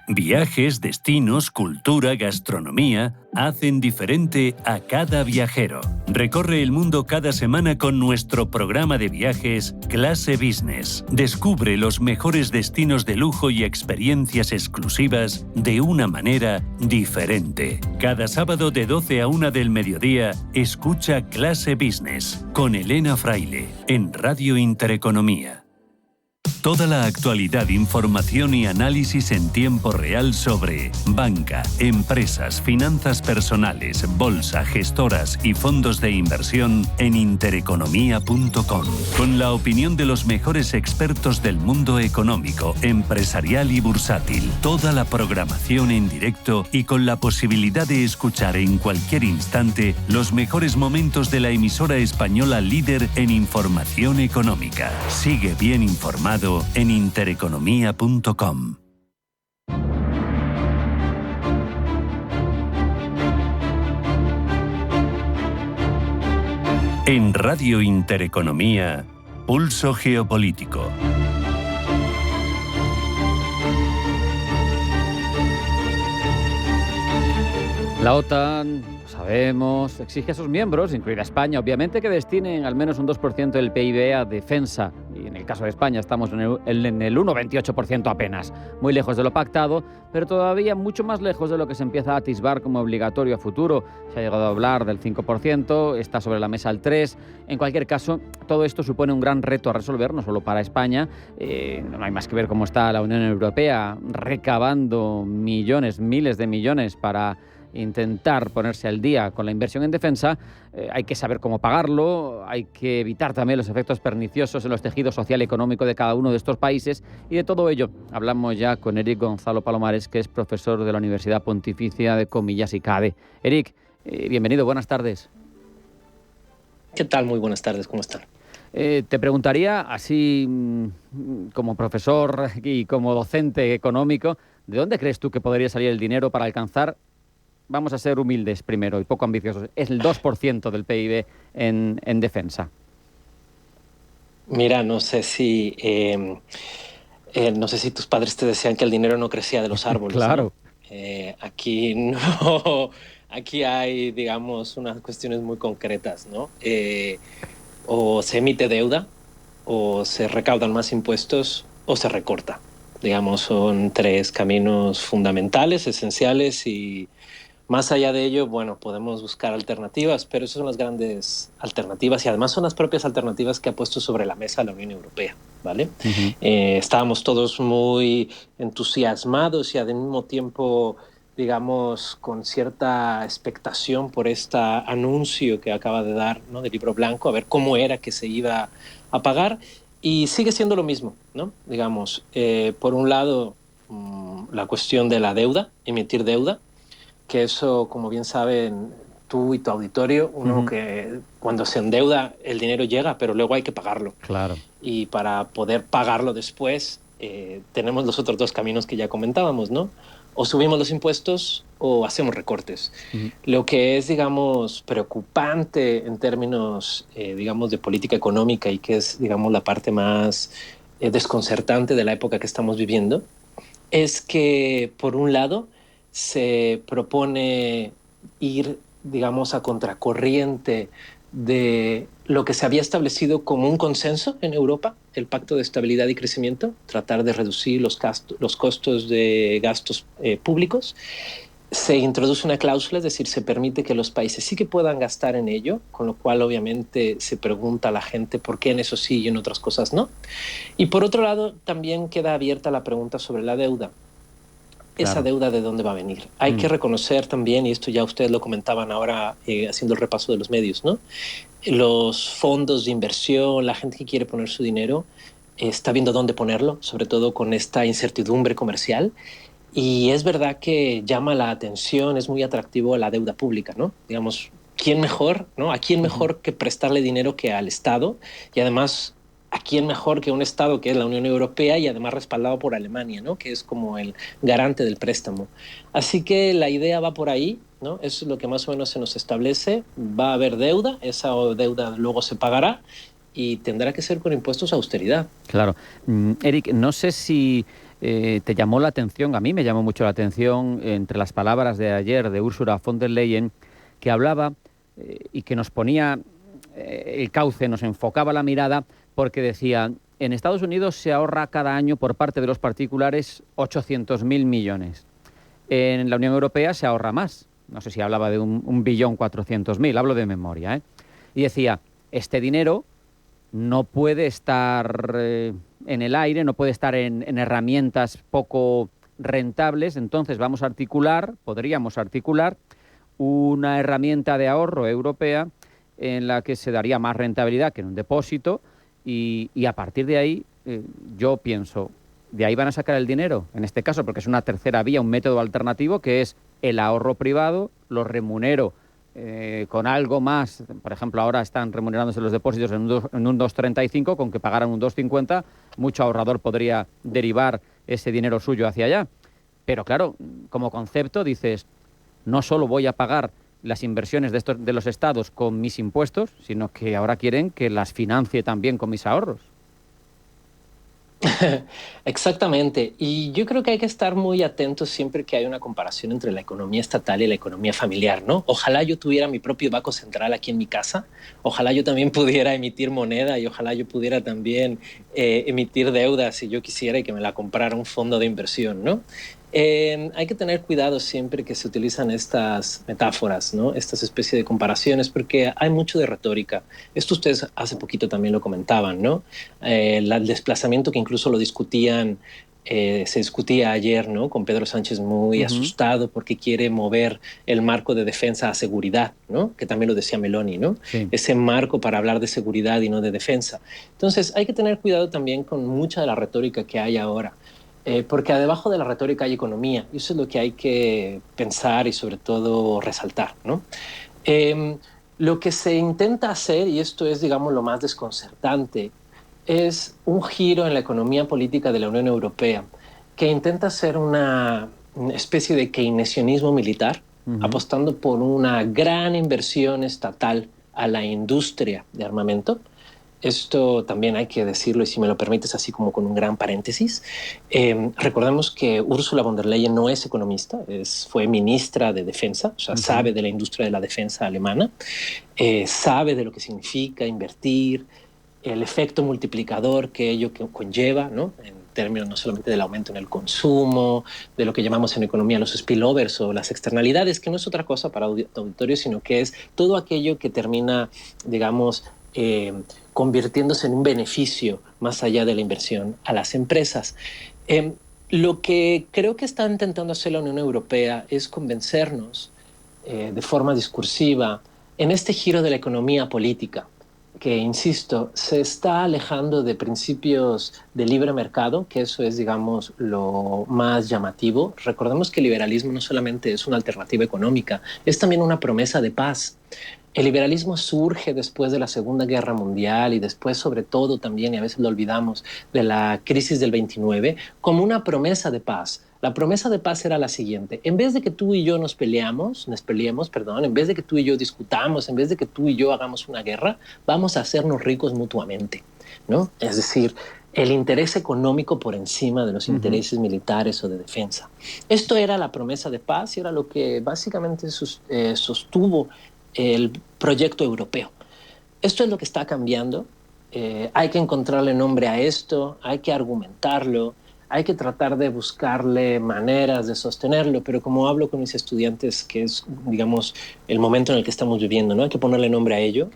Viajes, destinos, cultura, gastronomía hacen diferente a cada viajero. Recorre el mundo cada semana con nuestro programa de viajes Clase Business. Descubre los mejores destinos de lujo y experiencias exclusivas de una manera diferente. Cada sábado de 12 a 1 del mediodía, escucha Clase Business con Elena Fraile en Radio Intereconomía. Toda la actualidad, información y análisis en tiempo real sobre banca, empresas, finanzas personales, bolsa, gestoras y fondos de inversión en intereconomía.com. Con la opinión de los mejores expertos del mundo económico, empresarial y bursátil. Toda la programación en directo y con la posibilidad de escuchar en cualquier instante los mejores momentos de la emisora española líder en información económica. Sigue bien informado en intereconomía.com. En Radio Intereconomía, Pulso Geopolítico. La OTAN, sabemos, exige a sus miembros, incluida España, obviamente, que destinen al menos un 2% del PIB a defensa. Y en el caso de España estamos en el 1,28% apenas. Muy lejos de lo pactado, pero todavía mucho más lejos de lo que se empieza a atisbar como obligatorio a futuro. Se ha llegado a hablar del 5%, está sobre la mesa el 3%. En cualquier caso, todo esto supone un gran reto a resolver, no solo para España. No hay más que ver cómo está la Unión Europea recabando millones, miles de millones para intentar ponerse al día con la inversión en defensa. Hay que saber cómo pagarlo, hay que evitar también los efectos perniciosos en los tejidos social y económico de cada uno de estos países, y de todo ello hablamos ya con Eric Gonzalo Palomares, que es profesor de la Universidad Pontificia de Comillas y CADE. Eric, bienvenido, buenas tardes. ¿Qué tal? Muy buenas tardes, ¿cómo están? Te preguntaría, así como profesor y como docente económico, ¿de dónde crees tú que podría salir el dinero para alcanzar, vamos a ser humildes primero y poco ambiciosos, es el 2% del PIB en defensa? Mira, no sé si tus padres te decían que el dinero no crecía de los árboles. Claro. ¿No? Aquí no. Aquí hay, digamos, unas cuestiones muy concretas, ¿no? O se emite deuda, o se recaudan más impuestos, o se recorta. Digamos, son tres caminos fundamentales, esenciales, y más allá de ello, bueno, podemos buscar alternativas, pero esas son las grandes alternativas, y además son las propias alternativas que ha puesto sobre la mesa la Unión Europea, ¿vale? Uh-huh. Estábamos todos muy entusiasmados y al mismo tiempo, digamos, con cierta expectación por este anuncio que acaba de dar, ¿no?, del libro blanco, a ver cómo era que se iba a pagar, y sigue siendo lo mismo, ¿no? Digamos, por un lado, la cuestión de la deuda, emitir deuda, que eso, como bien saben, tú y tu auditorio, uno que cuando se endeuda el dinero llega, pero luego hay que pagarlo. Claro. Y para poder pagarlo después, tenemos los otros dos caminos que ya comentábamos, ¿no? O subimos los impuestos o hacemos recortes. Lo que es, digamos, preocupante en términos, digamos, de política económica y que es, digamos, la parte más desconcertante de la época que estamos viviendo, es que, por un lado, se propone ir, digamos, a contracorriente de lo que se había establecido como un consenso en Europa, el Pacto de Estabilidad y Crecimiento, tratar de reducir los costos de gastos públicos. Se introduce una cláusula, es decir, se permite que los países sí que puedan gastar en ello, con lo cual obviamente se pregunta a la gente por qué en eso sí y en otras cosas no. Y por otro lado, también queda abierta la pregunta sobre la deuda. Claro. ¿Esa deuda de dónde va a venir? Hay que reconocer también, y esto ya ustedes lo comentaban ahora haciendo el repaso de los medios, ¿no? Los fondos de inversión, la gente que quiere poner su dinero, está viendo dónde ponerlo, sobre todo con esta incertidumbre comercial. Y es verdad que llama la atención, es muy atractivo la deuda pública, ¿no? Digamos, ¿quién mejor, no? ¿A quién mejor que prestarle dinero que al Estado? Y además, ¿a quién mejor que un Estado que es la Unión Europea y además respaldado por Alemania, ¿no? Que es como el garante del préstamo? Así que la idea va por ahí, ¿no? Eso es lo que más o menos se nos establece. Va a haber deuda, esa deuda luego se pagará y tendrá que ser con impuestos a austeridad. Claro. Eric, no sé si te llamó la atención, a mí me llamó mucho la atención, entre las palabras de ayer de Ursula von der Leyen, que hablaba y que nos ponía el cauce, nos enfocaba la mirada, porque decía, en Estados Unidos se ahorra cada año por parte de los particulares 800.000 millones. En la Unión Europea se ahorra más. No sé si hablaba de 1.400.000.000, hablo de memoria, ¿eh? Y decía, este dinero no puede estar en el aire, no puede estar en herramientas poco rentables, entonces podríamos articular una herramienta de ahorro europea en la que se daría más rentabilidad que en un depósito y a partir de ahí yo pienso, de ahí van a sacar el dinero, en este caso porque es una tercera vía, un método alternativo que es el ahorro privado, lo remunero con algo más. Por ejemplo, ahora están remunerándose los depósitos en un 2,35, con que pagaran un 2,50, mucho ahorrador podría derivar ese dinero suyo hacia allá. Pero claro, como concepto dices, no solo voy a pagar las inversiones de los estados con mis impuestos, sino que ahora quieren que las financie también con mis ahorros. Exactamente. Y yo creo que hay que estar muy atentos siempre que hay una comparación entre la economía estatal y la economía familiar, ¿no? Ojalá yo tuviera mi propio banco central aquí en mi casa, ojalá yo también pudiera emitir moneda y ojalá yo pudiera también emitir deuda si yo quisiera y que me la comprara un fondo de inversión, ¿no? Hay que tener cuidado siempre que se utilizan estas metáforas, ¿no? Estas especies de comparaciones, porque hay mucho de retórica. Esto ustedes hace poquito también lo comentaban, ¿no? El desplazamiento que incluso lo discutían, se discutía ayer, ¿no? Con Pedro Sánchez muy asustado porque quiere mover el marco de defensa a seguridad, ¿no? Que también lo decía Meloni, ¿no? Sí. Ese marco para hablar de seguridad y no de defensa. Entonces hay que tener cuidado también con mucha de la retórica que hay ahora. Porque debajo de la retórica hay economía, y eso es lo que hay que pensar y sobre todo resaltar, ¿no? Lo que se intenta hacer, y esto es, digamos, lo más desconcertante, es un giro en la economía política de la Unión Europea, que intenta hacer una especie de keynesianismo militar, apostando por una gran inversión estatal a la industria de armamento. Esto también hay que decirlo, y si me lo permites, así como con un gran paréntesis. Recordemos que Ursula von der Leyen no es economista, fue ministra de Defensa, o sea, sabe de la industria de la defensa alemana, sabe de lo que significa invertir, el efecto multiplicador que ello conlleva, ¿no? En términos no solamente del aumento en el consumo, de lo que llamamos en economía los spillovers o las externalidades, que no es otra cosa para auditorio, sino que es todo aquello que termina, digamos, convirtiéndose en un beneficio más allá de la inversión a las empresas. Lo que creo que está intentando hacer la Unión Europea es convencernos de forma discursiva en este giro de la economía política, insisto, se está alejando de principios de libre mercado, que eso es, digamos, lo más llamativo. Recordemos que el liberalismo no solamente es una alternativa económica, es también una promesa de paz. El liberalismo surge después de la Segunda Guerra Mundial y después, sobre todo, también, y a veces lo olvidamos, de la crisis del 29, como una promesa de paz. La promesa de paz era la siguiente: en vez de que tú y yo nos peleemos, en vez de que tú y yo discutamos, en vez de que tú y yo hagamos una guerra, vamos a hacernos ricos mutuamente, ¿no? Es decir, el interés económico por encima de los intereses militares o de defensa. Esto era la promesa de paz y era lo que básicamente sostuvo el proyecto europeo. Esto es lo que está cambiando. Hay que encontrarle nombre a esto, hay que argumentarlo, hay que tratar de buscarle maneras de sostenerlo, pero como hablo con mis estudiantes, que es, digamos, el momento en el que estamos viviendo, ¿no? Hay que ponerle nombre a ello.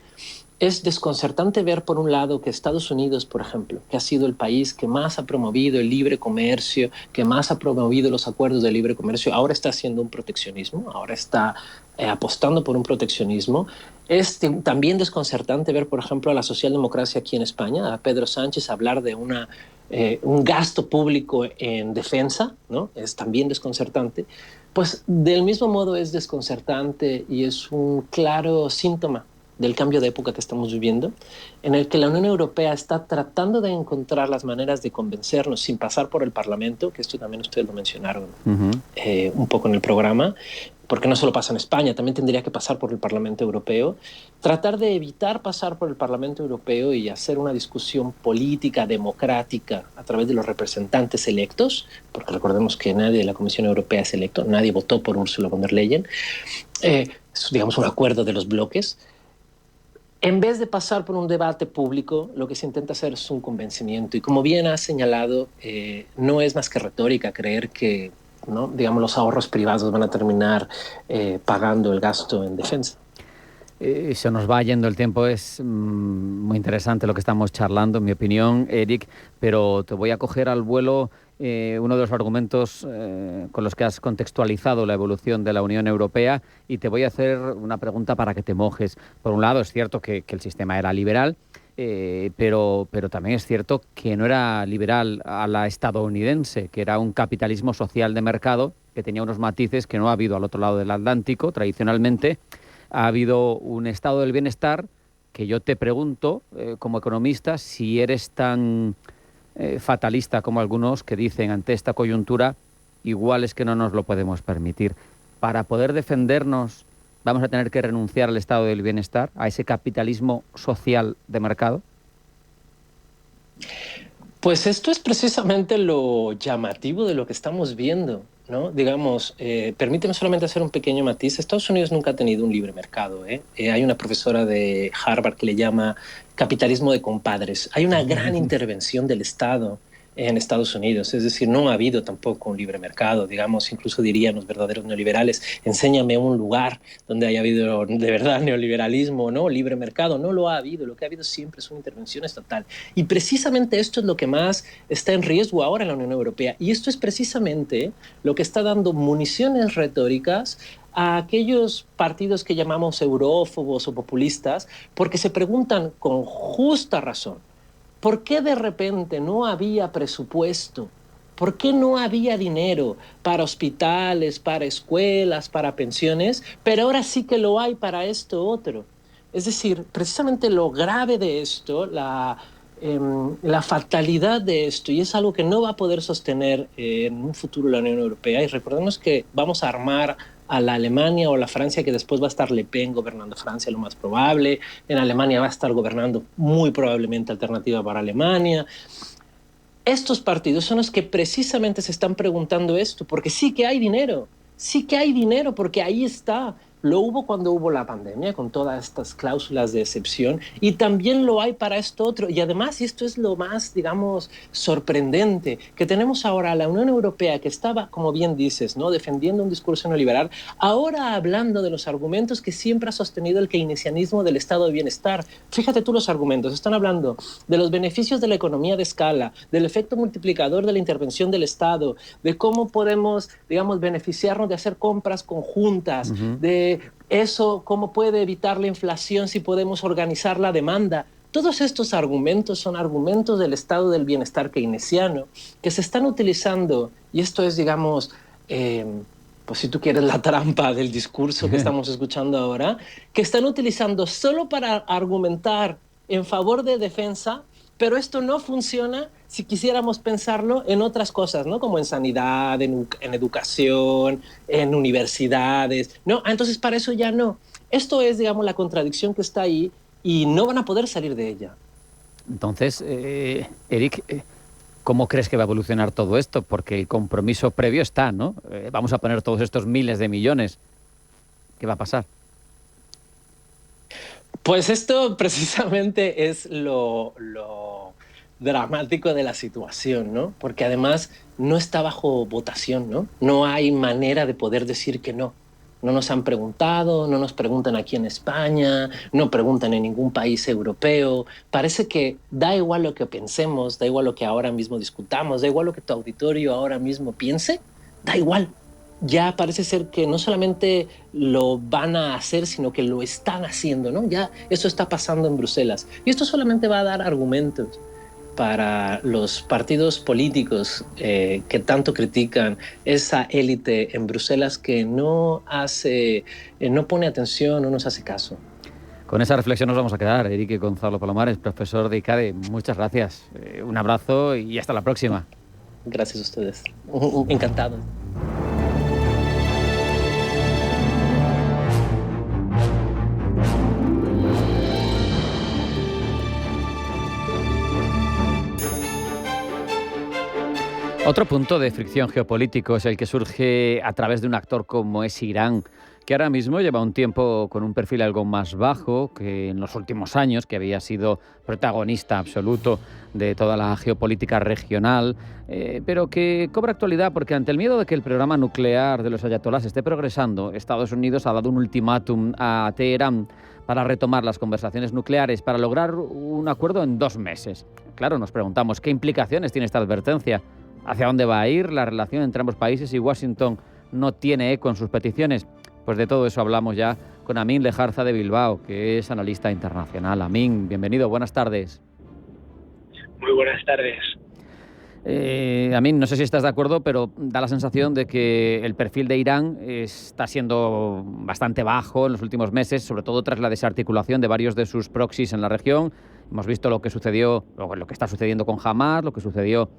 Es desconcertante ver, por un lado, que Estados Unidos, por ejemplo, que ha sido el país que más ha promovido el libre comercio, que más ha promovido los acuerdos de libre comercio, ahora está haciendo un proteccionismo, ahora está apostando por un proteccionismo. Es también desconcertante ver, por ejemplo, a la socialdemocracia aquí en España, a Pedro Sánchez hablar de un gasto público en defensa, ¿no? Es también desconcertante. Pues del mismo modo es desconcertante y es un claro síntoma del cambio de época que estamos viviendo, en el que la Unión Europea está tratando de encontrar las maneras de convencernos sin pasar por el Parlamento, que esto también ustedes lo mencionaron un poco en el programa, porque no solo pasa en España, también tendría que pasar por el Parlamento Europeo, tratar de evitar pasar por el Parlamento Europeo y hacer una discusión política, democrática, a través de los representantes electos, porque recordemos que nadie de la Comisión Europea es electo, nadie votó por Ursula von der Leyen, es, digamos, un acuerdo de los bloques. En vez de pasar por un debate público, lo que se intenta hacer es un convencimiento. Y como bien ha señalado, no es más que retórica creer que, ¿no?, digamos, los ahorros privados van a terminar pagando el gasto en defensa. Se nos va yendo el tiempo, es muy interesante lo que estamos charlando, en mi opinión, Eric, pero te voy a coger al vuelo uno de los argumentos con los que has contextualizado la evolución de la Unión Europea y te voy a hacer una pregunta para que te mojes. Por un lado, es cierto que el sistema era liberal, pero también es cierto que no era liberal a la estadounidense, que era un capitalismo social de mercado que tenía unos matices que no ha habido al otro lado del Atlántico tradicionalmente. Ha habido un estado del bienestar que yo te pregunto, como economista, si eres tan fatalista como algunos que dicen ante esta coyuntura, igual es que no nos lo podemos permitir. Para poder defendernos, ¿vamos a tener que renunciar al estado del bienestar, a ese capitalismo social de mercado? Pues esto es precisamente lo llamativo de lo que estamos viendo, ¿no? Digamos, permíteme solamente hacer un pequeño matiz. Estados Unidos nunca ha tenido un libre mercado, ¿eh? Hay una profesora de Harvard que le llama capitalismo de compadres. Hay una gran intervención del Estado en Estados Unidos, es decir, no ha habido tampoco un libre mercado, digamos, incluso dirían los verdaderos neoliberales, enséñame un lugar donde haya habido de verdad neoliberalismo, ¿no? Libre mercado, no lo ha habido, lo que ha habido siempre es una intervención estatal. Y precisamente esto es lo que más está en riesgo ahora en la Unión Europea, y esto es precisamente lo que está dando municiones retóricas a aquellos partidos que llamamos eurófobos o populistas, porque se preguntan con justa razón, ¿por qué de repente no había presupuesto? ¿Por qué no había dinero para hospitales, para escuelas, para pensiones? Pero ahora sí que lo hay para esto otro. Es decir, precisamente lo grave de esto, la fatalidad de esto, y es algo que no va a poder sostener en un futuro la Unión Europea. Y recordemos que vamos a armar a la Alemania o la Francia, que después va a estar Le Pen gobernando Francia, lo más probable. En Alemania va a estar gobernando muy probablemente Alternativa para Alemania. Estos partidos son los que precisamente se están preguntando esto, porque sí que hay dinero, porque ahí está. Lo hubo cuando hubo la pandemia, con todas estas cláusulas de excepción, y también lo hay para esto otro. Y además, y esto es lo más, digamos, sorprendente, que tenemos ahora a la Unión Europea, que estaba, como bien dices, ¿no?, defendiendo un discurso neoliberal, ahora hablando de los argumentos que siempre ha sostenido el keynesianismo del estado de bienestar. Fíjate tú los argumentos, están hablando de los beneficios de la economía de escala, del efecto multiplicador de la intervención del Estado, de cómo podemos, digamos, beneficiarnos de hacer compras conjuntas, de Eso, ¿cómo puede evitar la inflación si podemos organizar la demanda? Todos estos argumentos son argumentos del estado del bienestar keynesiano que se están utilizando, y esto es, digamos, pues si tú quieres, la trampa del discurso que estamos escuchando ahora, que están utilizando solo para argumentar en favor de defensa, pero esto no funciona si quisiéramos pensarlo en otras cosas, ¿no? Como en sanidad, en educación, en universidades. No, entonces para eso ya no. Esto es, digamos, la contradicción que está ahí y no van a poder salir de ella. Entonces, Eric, ¿cómo crees que va a evolucionar todo esto? Porque el compromiso previo está, ¿no? Vamos a poner todos estos miles de millones. ¿Qué va a pasar? Pues esto precisamente es lo dramático de la situación, ¿no? Porque además no está bajo votación, ¿no? No hay manera de poder decir que no. No nos han preguntado, no nos preguntan aquí en España, no preguntan en ningún país europeo. Parece que da igual lo que pensemos, da igual lo que ahora mismo discutamos, da igual lo que tu auditorio ahora mismo piense, da igual. Ya parece ser que no solamente lo van a hacer, sino que lo están haciendo, ¿no? Ya eso está pasando en Bruselas. Y esto solamente va a dar argumentos para los partidos políticos que tanto critican esa élite en Bruselas que no pone atención, no nos hace caso. Con esa reflexión nos vamos a quedar. Eric Gonzalo Palomares, profesor de ICADE, muchas gracias. Un abrazo y hasta la próxima. Gracias a ustedes. Encantado. Otro punto de fricción geopolítico es el que surge a través de un actor como es Irán, que ahora mismo lleva un tiempo con un perfil algo más bajo que en los últimos años, que había sido protagonista absoluto de toda la geopolítica regional, pero que cobra actualidad porque ante el miedo de que el programa nuclear de los ayatolás esté progresando, Estados Unidos ha dado un ultimátum a Teherán para retomar las conversaciones nucleares, para lograr un acuerdo en 2 meses. Claro, nos preguntamos, ¿qué implicaciones tiene esta advertencia? ¿Hacia dónde va a ir la relación entre ambos países si Washington no tiene eco en sus peticiones? Pues de todo eso hablamos ya con Amin Lejarza de Bilbao, que es analista internacional. Amin, bienvenido, buenas tardes. Muy buenas tardes. Amin, no sé si estás de acuerdo, pero da la sensación de que el perfil de Irán está siendo bastante bajo en los últimos meses, sobre todo tras la desarticulación de varios de sus proxies en la región. Hemos visto lo que sucedió, lo que está sucediendo con Hamas, lo que sucedió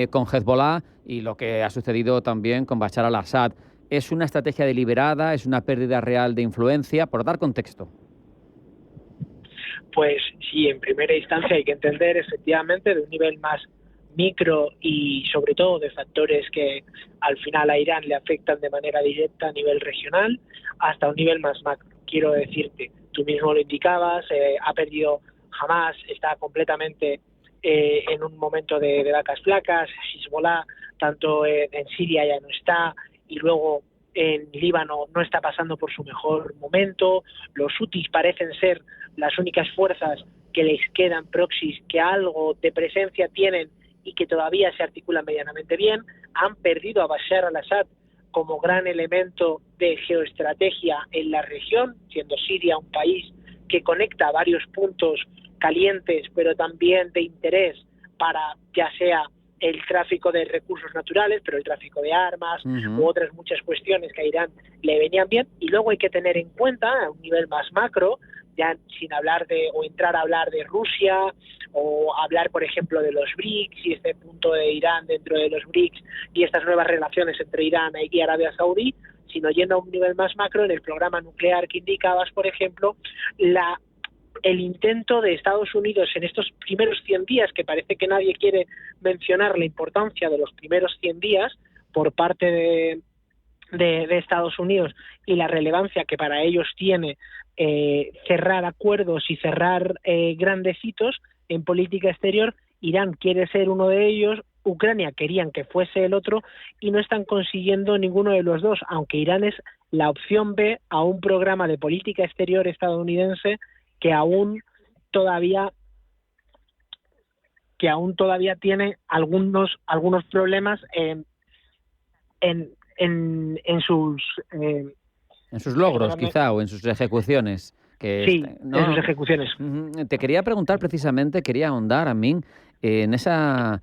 con Hezbollah y lo que ha sucedido también con Bashar al-Assad. ¿Es una estrategia deliberada? ¿Es una pérdida real de influencia? Por dar contexto. Pues sí, en primera instancia hay que entender efectivamente de un nivel más micro y sobre todo de factores que al final a Irán le afectan de manera directa a nivel regional hasta un nivel más macro. Quiero decirte, tú mismo lo indicabas, ha perdido Hamas, está completamente en un momento de vacas flacas. Hezbollah, tanto en Siria ya no está, y luego en Líbano no está pasando por su mejor momento. Los hutis parecen ser las únicas fuerzas que les quedan proxies, que algo de presencia tienen y que todavía se articulan medianamente bien. Han perdido a Bashar al-Assad como gran elemento de geoestrategia en la región, siendo Siria un país que conecta varios puntos calientes, pero también de interés para ya sea el tráfico de recursos naturales, pero el tráfico de armas u otras muchas cuestiones que a Irán le venían bien. Y luego hay que tener en cuenta, a un nivel más macro, ya sin hablar de, o entrar a hablar de Rusia, o hablar, por ejemplo, de los BRICS y este punto de Irán dentro de los BRICS y estas nuevas relaciones entre Irán y Arabia Saudí, sino yendo a un nivel más macro, en el programa nuclear que indicabas, por ejemplo, el intento de Estados Unidos en estos primeros 100 días, que parece que nadie quiere mencionar la importancia de los primeros 100 días por parte de Estados Unidos y la relevancia que para ellos tiene cerrar acuerdos y cerrar grandes hitos en política exterior. Irán quiere ser uno de ellos, Ucrania querían que fuese el otro y no están consiguiendo ninguno de los dos, aunque Irán es la opción B a un programa de política exterior estadounidense que aún todavía tiene algunos problemas en En sus logros, quizá, o en sus ejecuciones. Sí, en sus ejecuciones. Te quería preguntar precisamente, quería ahondar, Amin, en esa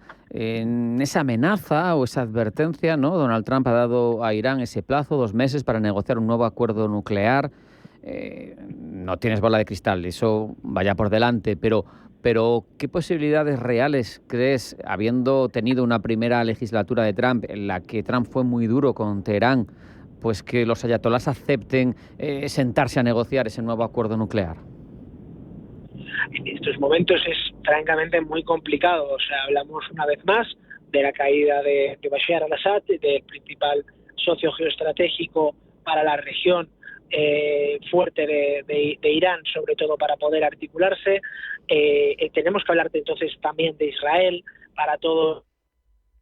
amenaza o esa advertencia, ¿no? Donald Trump ha dado a Irán ese plazo, 2 meses, para negociar un nuevo acuerdo nuclear. No tienes bola de cristal, eso vaya por delante, pero ¿qué posibilidades reales crees, habiendo tenido una primera legislatura de Trump en la que Trump fue muy duro con Teherán, pues que los ayatolás acepten sentarse a negociar ese nuevo acuerdo nuclear? En estos momentos es francamente muy complicado. O sea, hablamos una vez más de la caída de Bashar al-Assad, del principal socio geoestratégico para la región, fuerte de Irán, sobre todo para poder articularse. Tenemos que hablar entonces también de Israel para todo,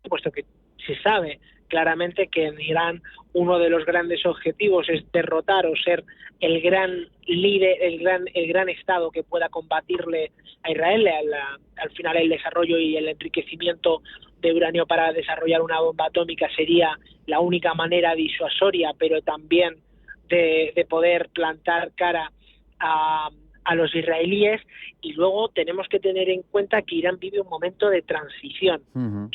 puesto que se sabe claramente que en Irán uno de los grandes objetivos es derrotar o ser el gran líder, el gran Estado que pueda combatirle a Israel, al final el desarrollo y el enriquecimiento de uranio para desarrollar una bomba atómica sería la única manera disuasoria, pero también de poder plantar cara a los israelíes. Y luego tenemos que tener en cuenta que Irán vive un momento de transición,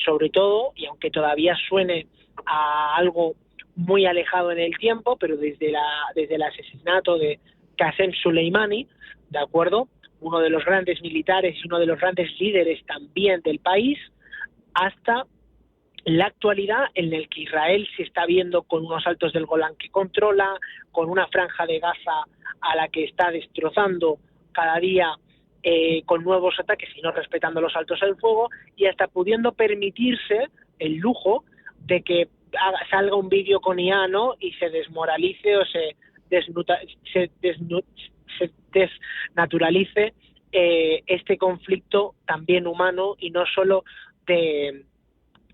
sobre todo, y aunque todavía suene a algo muy alejado en el tiempo, pero desde el asesinato de Qasem Soleimani, ¿de acuerdo?, uno de los grandes militares y uno de los grandes líderes también del país, hasta la actualidad en el que Israel se está viendo con unos altos del Golán que controla, con una franja de Gaza a la que está destrozando cada día con nuevos ataques y no respetando los altos del fuego, y hasta pudiendo permitirse el lujo de que salga un vídeo con IA, ¿no?, y se desmoralice o se desnaturalice este conflicto también humano y no solo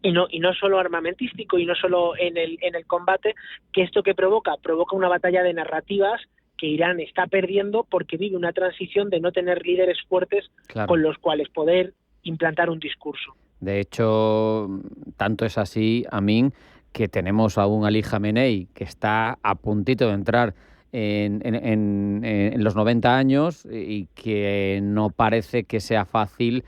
y no solo armamentístico y no solo en el combate, que esto que provoca una batalla de narrativas que Irán está perdiendo porque vive una transición de no tener líderes fuertes, claro, con los cuales poder implantar un discurso. De hecho, tanto es así, Amin, que tenemos a un Ali Khamenei que está a puntito de entrar en los 90 años y que no parece que sea fácil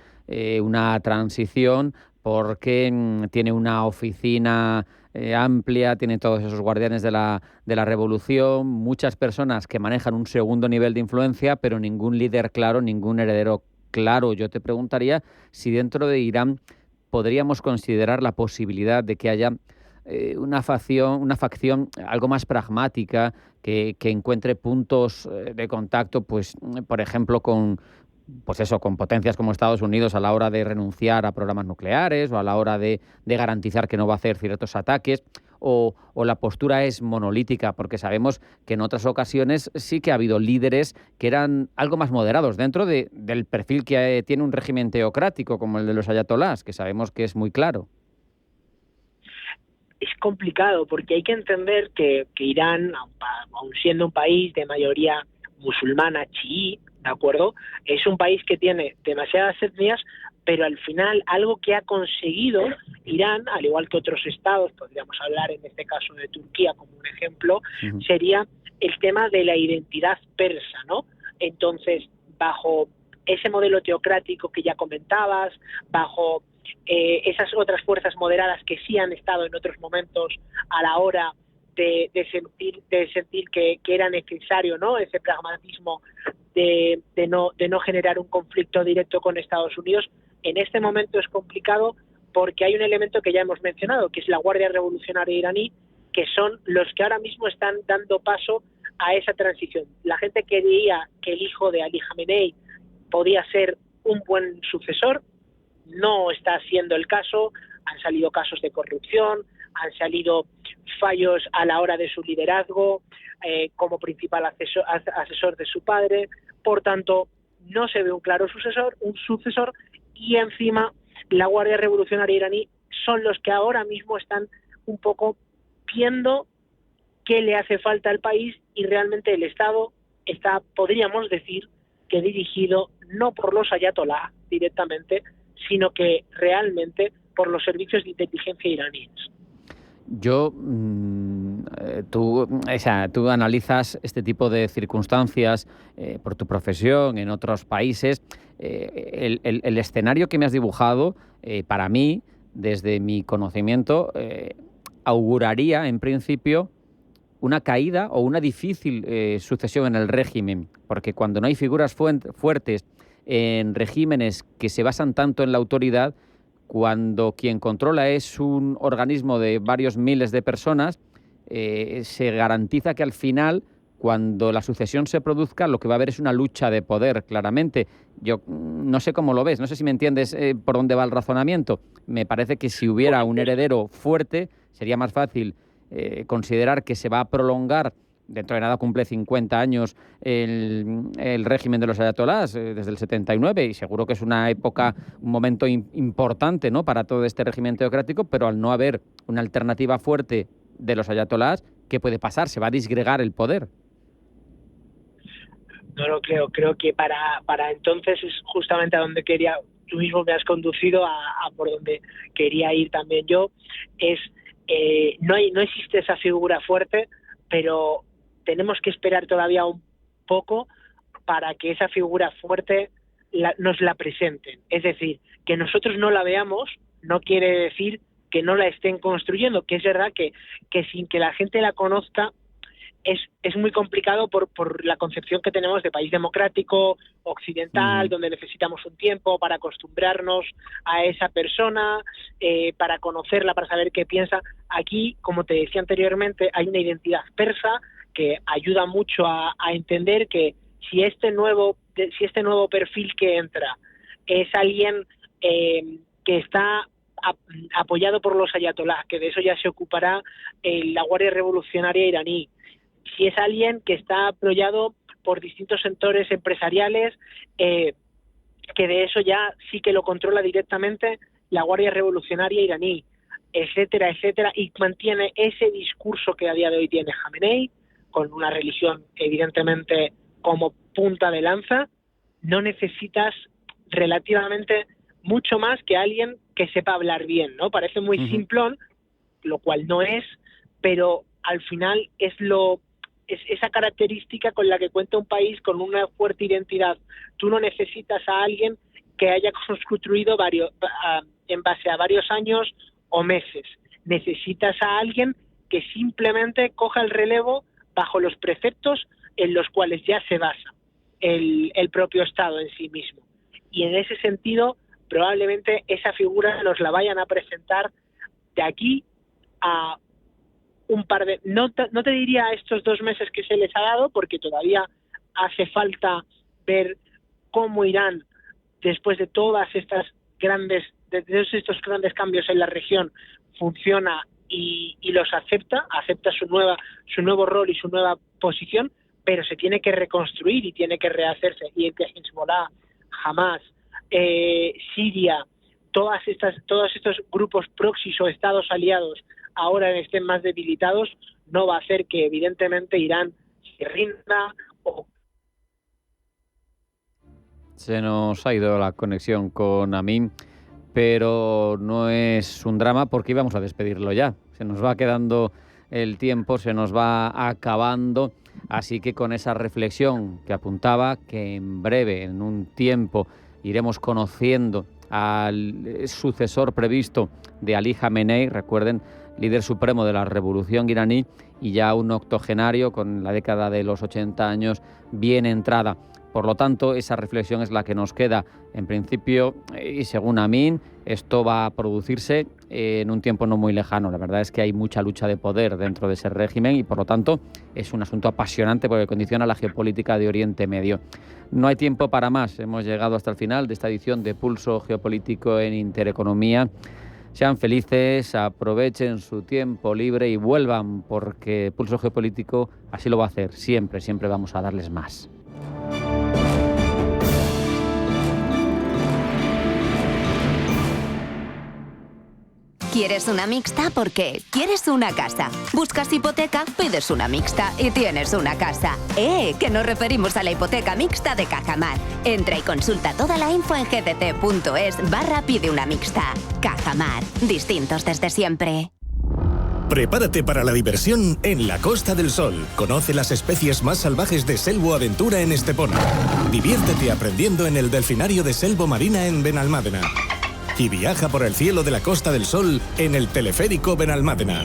una transición, porque tiene una oficina amplia, tiene todos esos guardianes de la revolución, muchas personas que manejan un segundo nivel de influencia, pero ningún líder claro, ningún heredero claro. Yo te preguntaría si dentro de Irán podríamos considerar la posibilidad de que haya una facción algo más pragmática, que encuentre puntos de contacto, pues por ejemplo con potencias como Estados Unidos a la hora de renunciar a programas nucleares o a la hora de garantizar que no va a hacer ciertos ataques, o la postura es monolítica, porque sabemos que en otras ocasiones sí que ha habido líderes que eran algo más moderados dentro del perfil que tiene un régimen teocrático como el de los ayatolás, que sabemos que es muy claro. Es complicado porque hay que entender que Irán, aun siendo un país de mayoría musulmana chií, ¿de acuerdo?, es un país que tiene demasiadas etnias, pero al final algo que ha conseguido Irán, al igual que otros estados, podríamos hablar en este caso de Turquía como un ejemplo, sería el tema de la identidad persa, ¿no? Entonces, bajo ese modelo teocrático que ya comentabas, bajo esas otras fuerzas moderadas que sí han estado en otros momentos a la hora de sentir que era necesario, ¿no?, ese pragmatismo de no generar un conflicto directo con Estados Unidos. En este momento es complicado porque hay un elemento que ya hemos mencionado, que es la Guardia Revolucionaria iraní, que son los que ahora mismo están dando paso a esa transición. La gente creía que el hijo de Ali Khamenei podía ser un buen sucesor, no está siendo el caso, han salido casos de corrupción, han salido fallos a la hora de su liderazgo como principal asesor de su padre, por tanto no se ve un claro sucesor, y encima la Guardia Revolucionaria iraní son los que ahora mismo están un poco viendo qué le hace falta al país, y realmente el Estado está, podríamos decir, que dirigido no por los ayatolá directamente, sino que realmente por los servicios de inteligencia iraníes. Yo tú analizas este tipo de circunstancias por tu profesión en otros países. El escenario que me has dibujado, para mí, desde mi conocimiento, auguraría, en principio, una caída o una difícil sucesión en el régimen, porque cuando no hay figuras fuertes en regímenes que se basan tanto en la autoridad, cuando quien controla es un organismo de varios miles de personas, se garantiza que al final, cuando la sucesión se produzca, lo que va a haber es una lucha de poder, claramente. Yo no sé cómo lo ves, no sé si me entiendes por dónde va el razonamiento. Me parece que si hubiera un heredero fuerte, sería más fácil considerar que se va a prolongar, dentro de nada cumple 50 años el régimen de los ayatolás, desde el 79, y seguro que es una época, un momento importante, ¿no?, para todo este régimen teocrático, pero al no haber una alternativa fuerte de los ayatolás, ¿qué puede pasar? Se va a disgregar el poder. No lo creo. Creo que para entonces es justamente a donde quería, tú mismo me has conducido a por donde quería ir también yo, es no existe esa figura fuerte, pero tenemos que esperar todavía un poco para que esa figura fuerte nos la presenten. Es decir, que nosotros no la veamos no quiere decir que no la estén construyendo, que es verdad que sin que la gente la conozca es muy complicado por la concepción que tenemos de país democrático, occidental, donde necesitamos un tiempo para acostumbrarnos a esa persona, para conocerla, para saber qué piensa. Aquí, como te decía anteriormente, hay una identidad persa que ayuda mucho a entender que si este nuevo perfil que entra es alguien que está apoyado por los ayatolás, que de eso ya se ocupará la Guardia Revolucionaria iraní, si es alguien que está apoyado por distintos sectores empresariales, que de eso ya sí que lo controla directamente la Guardia Revolucionaria iraní, etcétera, etcétera, y mantiene ese discurso que a día de hoy tiene Jamenei, con una religión evidentemente como punta de lanza, no necesitas relativamente mucho más que alguien que sepa hablar bien, ¿no? Parece muy simplón, lo cual no es, pero al final es esa característica con la que cuenta un país con una fuerte identidad. Tú no necesitas a alguien que haya construido en base a varios años o meses. Necesitas a alguien que simplemente coja el relevo bajo los preceptos en los cuales ya se basa el propio Estado en sí mismo. Y en ese sentido, probablemente esa figura nos la vayan a presentar de aquí a un par de... No te diría estos 2 meses que se les ha dado, porque todavía hace falta ver cómo Irán, después de todos estos grandes cambios en la región, funciona y los acepta su nuevo rol y su nueva posición, pero se tiene que reconstruir y tiene que rehacerse. Y el que Hezbollah, Hamas, Siria, todos estos grupos proxies o estados aliados ahora estén más debilitados, no va a hacer que evidentemente Irán se rinda o... Se nos ha ido la conexión con Amin, pero no es un drama porque íbamos a despedirlo ya. Se nos va quedando el tiempo, se nos va acabando, así que con esa reflexión que apuntaba, que en breve, en un tiempo, iremos conociendo al sucesor previsto de Ali Jamenei, recuerden, líder supremo de la revolución iraní y ya un octogenario con la década de los 80 años bien entrada. Por lo tanto, esa reflexión es la que nos queda. En principio, y según Amin, esto va a producirse en un tiempo no muy lejano. La verdad es que hay mucha lucha de poder dentro de ese régimen y, por lo tanto, es un asunto apasionante porque condiciona la geopolítica de Oriente Medio. No hay tiempo para más. Hemos llegado hasta el final de esta edición de Pulso Geopolítico en Intereconomía. Sean felices, aprovechen su tiempo libre y vuelvan, porque Pulso Geopolítico así lo va a hacer. Siempre vamos a darles más. ¿Quieres una mixta? Porque quieres una casa. Buscas hipoteca, pides una mixta y tienes una casa. Que nos referimos a la hipoteca mixta de Cajamar. Entra y consulta toda la info en gct.es/pide una mixta. Cajamar, distintos desde siempre. Prepárate para la diversión en la Costa del Sol. Conoce las especies más salvajes de Selvo Aventura en Estepona. Diviértete aprendiendo en el Delfinario de Selvo Marina en Benalmádena. Y viaja por el cielo de la Costa del Sol en el Teleférico Benalmádena.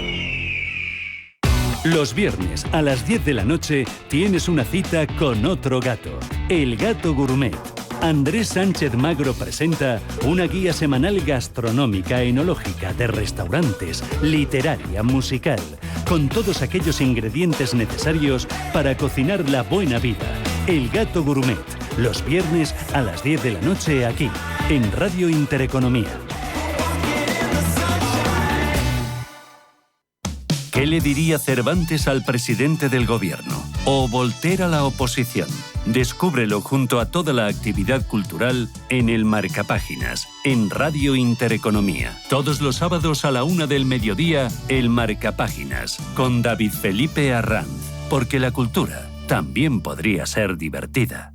Los viernes a las 10 de la noche tienes una cita con otro gato, el Gato Gourmet. Andrés Sánchez Magro presenta una guía semanal gastronómica, enológica, de restaurantes, literaria, musical, con todos aquellos ingredientes necesarios para cocinar la buena vida. El Gato Gourmet, los viernes a las 10 de la noche aquí, en Radio Intereconomía. ¿Qué le diría Cervantes al presidente del gobierno? ¿O Voltaire a la oposición? Descúbrelo junto a toda la actividad cultural en el Marcapáginas, en Radio Intereconomía. Todos los sábados a la 1 del mediodía, el Marcapáginas, con David Felipe Arranz. Porque la cultura también podría ser divertida.